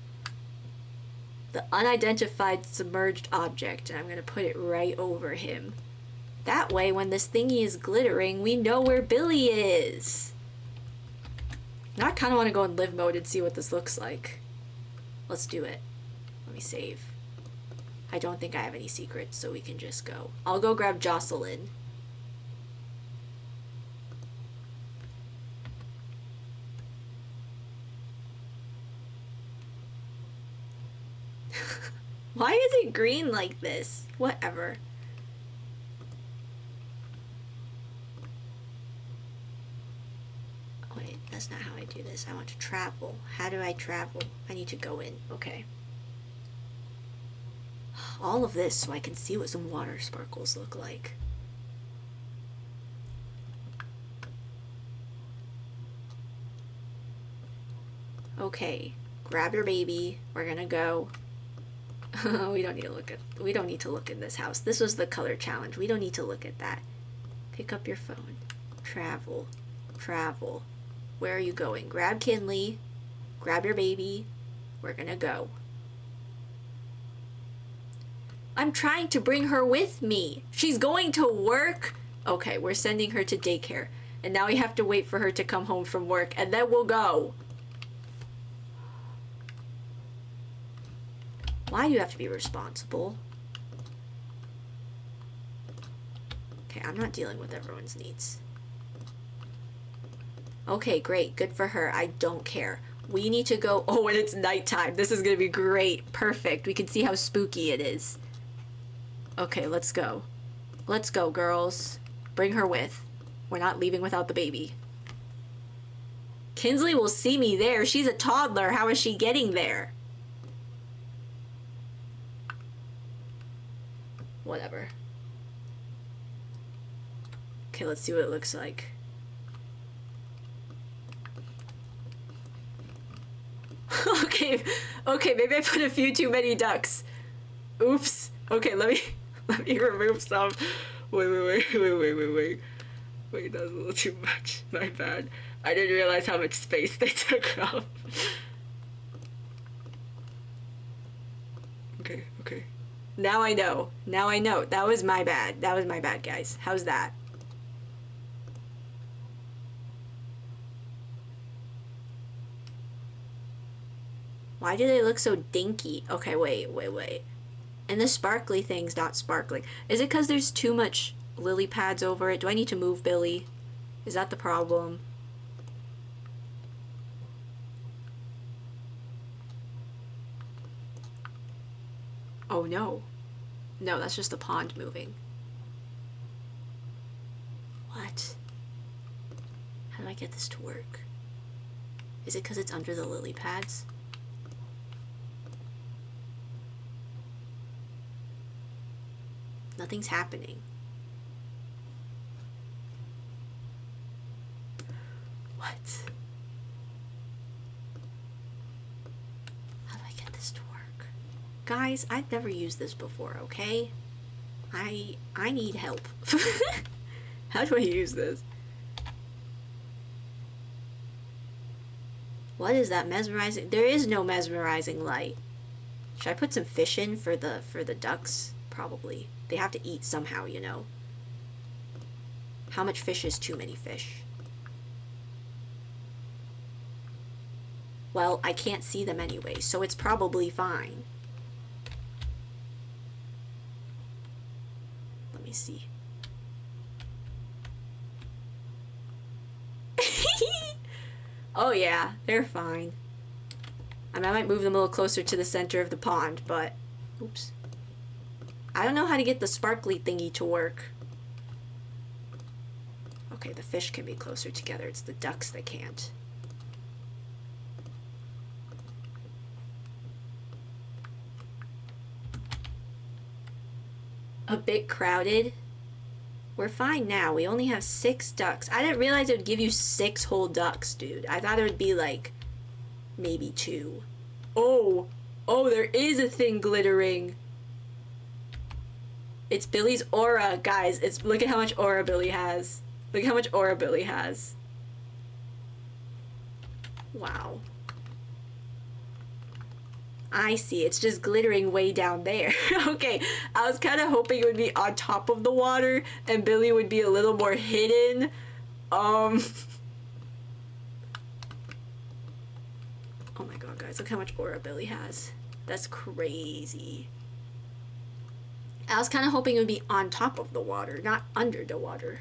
the unidentified submerged object, and I'm going to put it right over him. That way, when this thingy is glittering, we know where Billy is. Now I kind of want to go in live mode and see what this looks like. Let's do it. Let me save. I don't think I have any secrets, so we can just go. I'll go grab Jocelyn. Why is it green like this? Whatever. Wait, that's not how I do this. I want to travel. How do I travel? I need to go in. Okay. All of this so I can see what some water sparkles look like. Okay. Grab your baby. We're gonna go. we don't need to look in this house. This was the color challenge. We don't need to look at that. Pick up your phone. Travel. Travel. Where are you going? Grab Kinley. Grab your baby. We're gonna go. I'm trying to bring her with me. She's going to work. Okay, we're sending her to daycare. And now we have to wait for her to come home from work, and then we'll go. Why do you have to be responsible? Okay, I'm not dealing with everyone's needs. Okay, great. Good for her. I don't care. We need to go. Oh, and it's nighttime. This is going to be great. Perfect. We can see how spooky it is. Okay, let's go. Let's go, girls. Bring her with. We're not leaving without the baby. Kinsley will see me there. She's a toddler. How is she getting there? Whatever. Okay, let's see what it looks like. Okay, maybe I put a few too many ducks. Oops. Okay, let me remove some. Wait. Wait, that was a little too much. My bad. I didn't realize how much space they took up. Okay. Now I know. Now I know. That was my bad. That was my bad, guys. How's that? Why do they look so dinky? Okay, wait. And the sparkly thing's not sparkling. Is it because there's too much lily pads over it? Do I need to move Billy? Is that the problem? Oh no. No, that's just the pond moving. What? How do I get this to work? Is it because it's under the lily pads? Nothing's happening. What? How do I get this to work? Guys, I've never used this before, okay? I need help. How do I use this? What is that mesmerizing? There is no mesmerizing light. Should I put some fish in for the ducks? Probably. They have to eat somehow, you know. How much fish is too many fish? Well, I can't see them anyway, so it's probably fine. Let me see. Oh yeah, they're fine. I mean, I might move them a little closer to the center of the pond, but... Oops. I don't know how to get the sparkly thingy to work. Okay, the fish can be closer together. It's the ducks that can't. A bit crowded. We're fine now. We only have 6 ducks. I didn't realize it would give you 6 whole ducks, dude. I thought it would be like maybe 2. Oh, there is a thing glittering. It's Billy's aura, guys. Look at how much aura Billy has. Look at how much aura Billy has. Wow. I see. It's just glittering way down there. Okay, I was kind of hoping it would be on top of the water and Billy would be a little more hidden. Oh my god, guys. Look how much aura Billy has. That's crazy. I was kind of hoping it would be on top of the water, not under the water.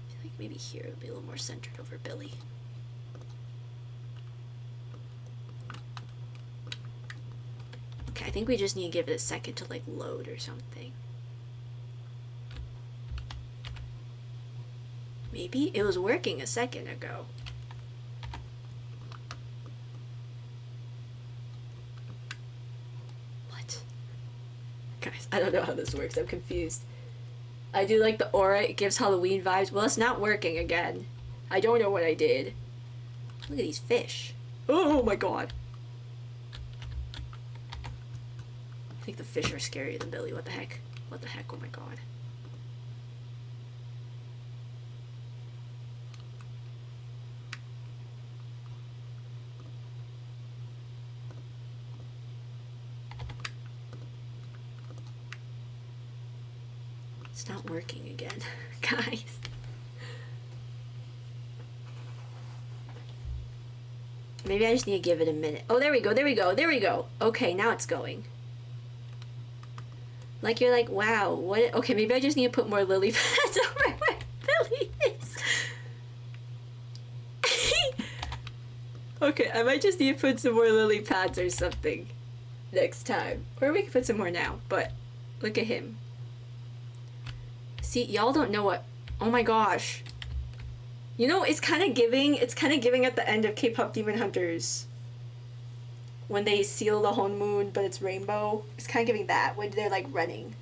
I feel like maybe here it would be a little more centered over Billy. Okay, I think we just need to give it a second to like load or something. Maybe it was working a second ago. Guys, I don't know how this works. I'm confused. I do like the aura. It gives Halloween vibes. Well, it's not working again. I don't know what I did. Look at these fish. Oh my god. I think the fish are scarier than Billy. What the heck? What the heck? Oh my god. It's not working again, guys. Maybe I just need to give it a minute. Oh, there we go. Okay, now it's going. Like, you're like, wow, what? Okay, maybe I just need to put more lily pads over where Billy is. Okay, I might just need to put some more lily pads or something next time. Or we can put some more now, but look at him. See, y'all don't know what... Oh my gosh. You know, it's kind of giving at the end of K-pop Demon Hunters. When they seal the whole moon, but it's rainbow. It's kind of giving that, when they're like running.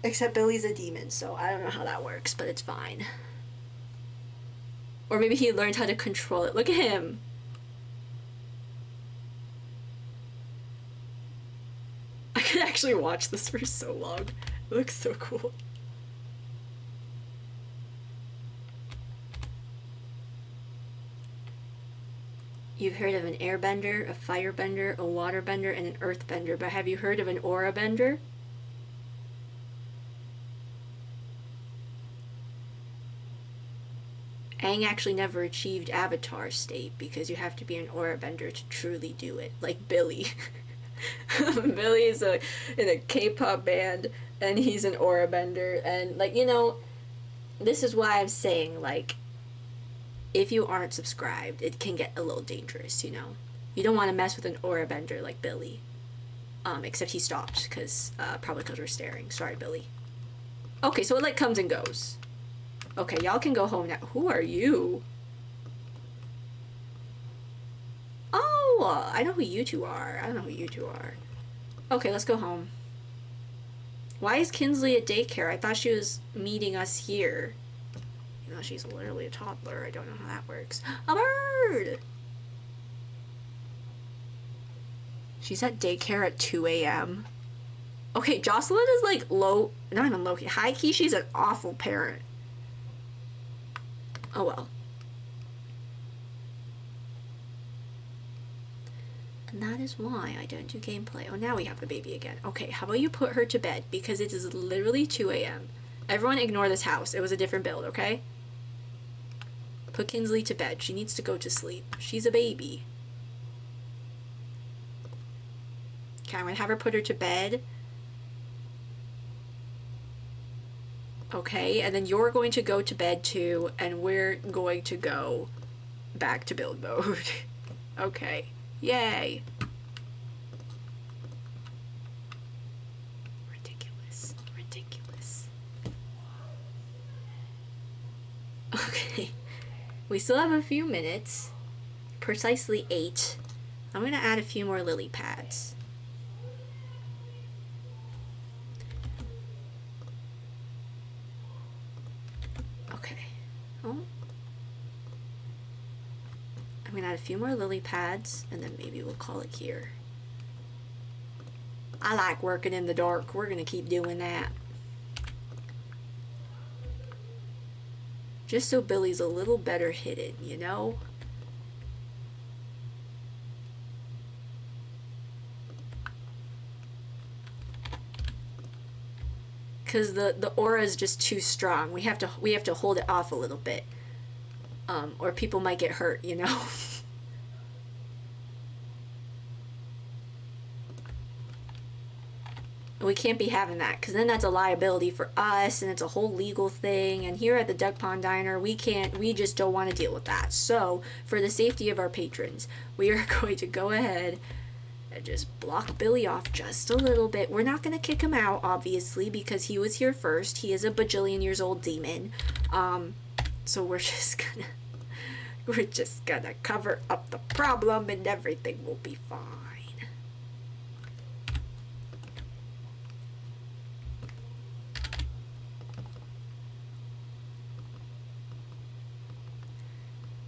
Except Billy's a demon, so I don't know how that works, but it's fine. Or maybe he learned how to control it. Look at him. could actually watch this for so long. It looks so cool. You've heard of an airbender, a firebender, a waterbender, and an earthbender, but have you heard of an aura bender? Aang actually never achieved Avatar state because you have to be an aura bender to truly do it, like Billy. Billy is in a K-pop band, and he's an aura bender, and, like, you know, this is why I'm saying, like, if you aren't subscribed, it can get a little dangerous, you know? You don't want to mess with an aura bender like Billy. Except he stopped, because, probably because we're staring. Sorry, Billy. Okay, so it, like, comes and goes. Okay, y'all can go home now. Who are you? Oh, I know who you two are. I don't know who you two are. Okay, let's go home. Why is Kinsley at daycare? I thought she was meeting us here. You know, she's literally a toddler. I don't know how that works. A bird! She's at daycare at 2 a.m. Okay, Jocelyn is like low, not even low key, high key, she's an awful parent. Oh well. And that is why I don't do gameplay. Oh, now we have the baby again. Okay, how about you put her to bed? Because it is literally 2 a.m. Everyone ignore this house. It was a different build, okay? Put Kinsley to bed. She needs to go to sleep. She's a baby. Okay, I'm gonna have her put her to bed. Okay, and then you're going to go to bed too, and we're going to go back to build mode. Okay, yay. Ridiculous, ridiculous. Okay, we still have a few minutes, precisely 8. I'm gonna add a few more lily pads. I'm gonna add a few more lily pads, and then maybe we'll call it here. I like working in the dark. We're gonna keep doing that. Just so Billy's a little better hidden, you know? Because the aura is just too strong. We have to hold it off a little bit. Or people might get hurt, you know? We can't be having that, because then that's a liability for us, and it's a whole legal thing, and here at the Duck Pond Diner, we just don't want to deal with that. So, for the safety of our patrons, we are going to go ahead and just block Billy off just a little bit. We're not going to kick him out, obviously, because he was here first. He is a bajillion years old demon. So we're just gonna cover up the problem and everything will be fine.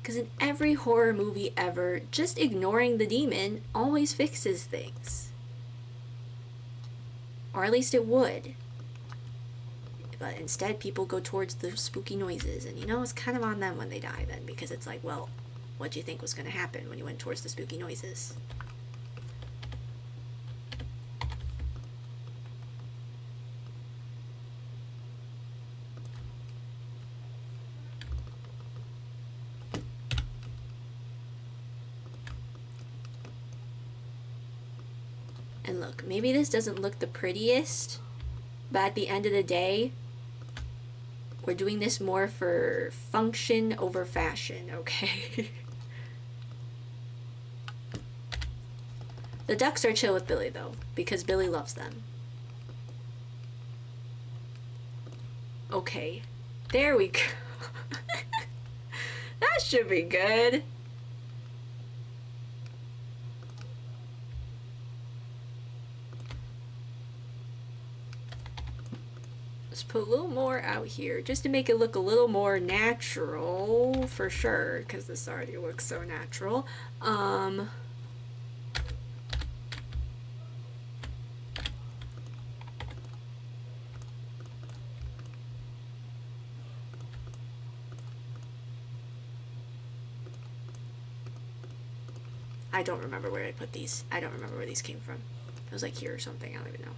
Because in every horror movie ever, just ignoring the demon always fixes things. Or at least it would. But instead, people go towards the spooky noises, and you know, it's kind of on them when they die then, because it's like, well, what do you think was going to happen when you went towards the spooky noises? And look, maybe this doesn't look the prettiest, but at the end of the day, we're doing this more for function over fashion, okay? The ducks are chill with Billy, though, because Billy loves them. Okay, there we go. That should be good. Put a little more out here just to make it look a little more natural for sure, because this already looks so natural. I don't remember where I put these. I don't remember where these came from. It was like here or something. I don't even know.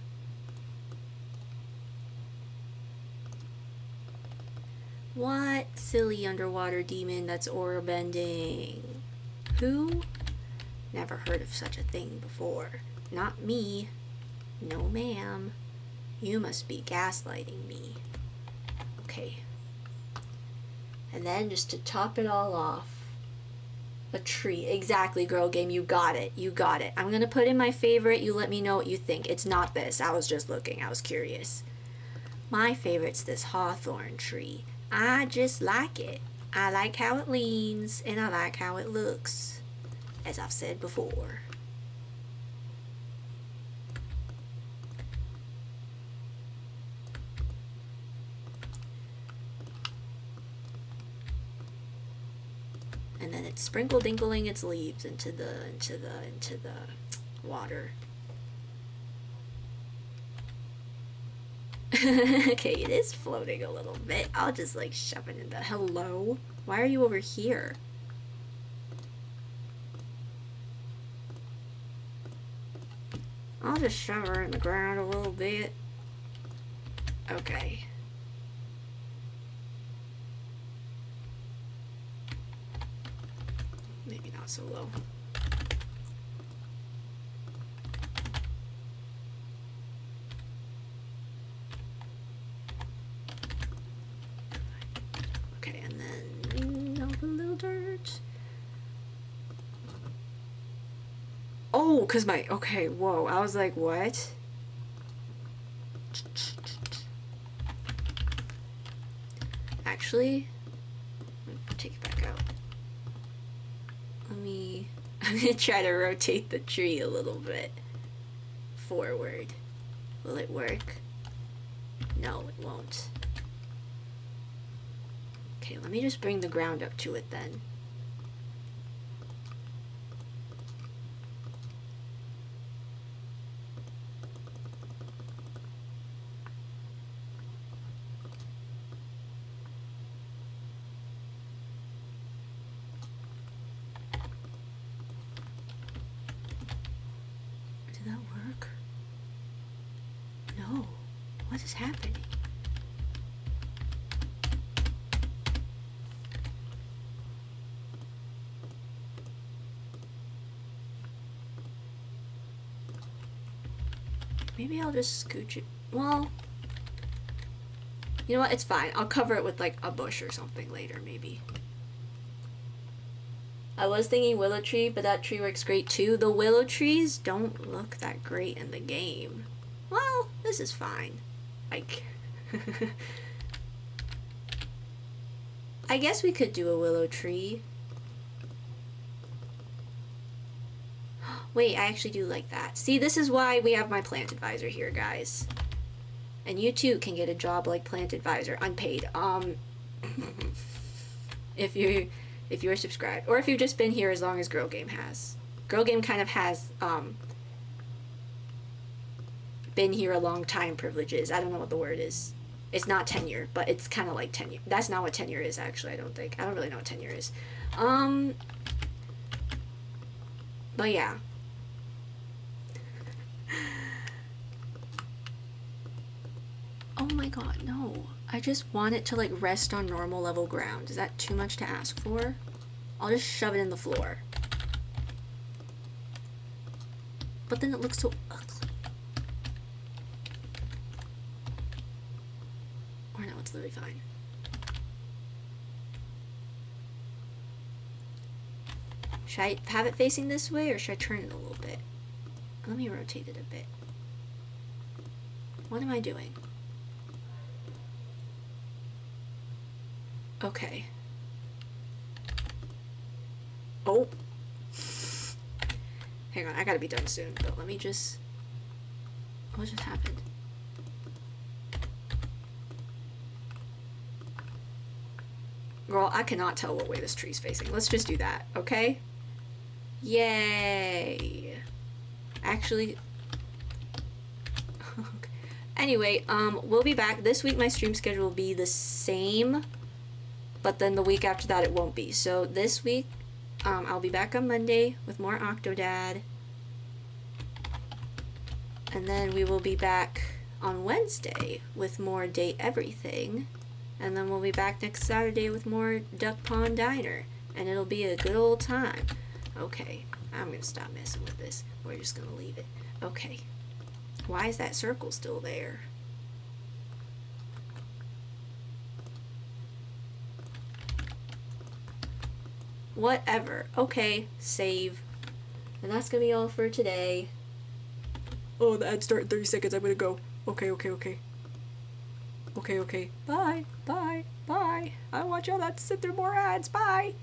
What silly underwater demon that's aura bending? Who? Never heard of such a thing before. Not me. No, ma'am. You must be gaslighting me. Okay. And then just to top it all off, a tree. Exactly, girl game. You got it. You got it. I'm gonna put in my favorite. You let me know what you think. It's not this. I was just looking. I was curious. My favorite's this hawthorn tree. I just like it. I like how it leans, and I like how it looks, as I've said before. And then it's sprinkle dinkling its leaves into the water. Okay, it is floating a little bit. I'll just like shove it in the hello. Why are you over here? I'll just shove her in the ground a little bit. Okay. Maybe not so low. Okay, and then a little dirt. Oh, cause my, okay, whoa, I was like, what? Actually, take it back out. I'm gonna try to rotate the tree a little bit forward. Will it work? No, it won't. Okay, let me just bring the ground up to it then. Did that work? No. What is happening? Maybe I'll just scooch it. Well, you know what? It's fine. I'll cover it with like a bush or something later, maybe. I was thinking willow tree, but that tree works great too. The willow trees don't look that great in the game. Well, this is fine. Like, I guess we could do a willow tree. Wait, I actually do like that. See, this is why we have my plant advisor here, guys. And you too can get a job like plant advisor, unpaid. If you're subscribed, or if you've just been here as long as Girl Game has. Girl Game kind of has been here a long time privileges. I don't know what the word is. It's not tenure, but it's kind of like tenure. That's not what tenure is, actually. I don't think. I don't really know what tenure is. But yeah. Oh my god, no. I just want it to like rest on normal level ground. Is that too much to ask for? I'll just shove it in the floor. But then it looks so ugly. Or no, it's literally fine. Should I have it facing this way, or should I turn it a little bit? Let me rotate it a bit. What am I doing? Okay. Oh. Hang on, I gotta be done soon, but let me just... What just happened? Girl, I cannot tell what way this tree's facing. Let's just do that, okay? Yay! Actually... Anyway, we'll be back. This week my stream schedule will be the same, but then the week after that it won't be. So this week I'll be back on Monday with more Octodad. And then we will be back on Wednesday with more Date Everything. And then we'll be back next Saturday with more Duck Pond Diner. And it'll be a good old time. Okay, I'm gonna stop messing with this. We're just gonna leave it. Okay. Why is that circle still there? Whatever. Okay, save. And that's gonna be all for today. Oh, the ad start in 30 seconds. I'm gonna go. Okay. Okay. Bye. I want y'all not to sit through more ads. Bye.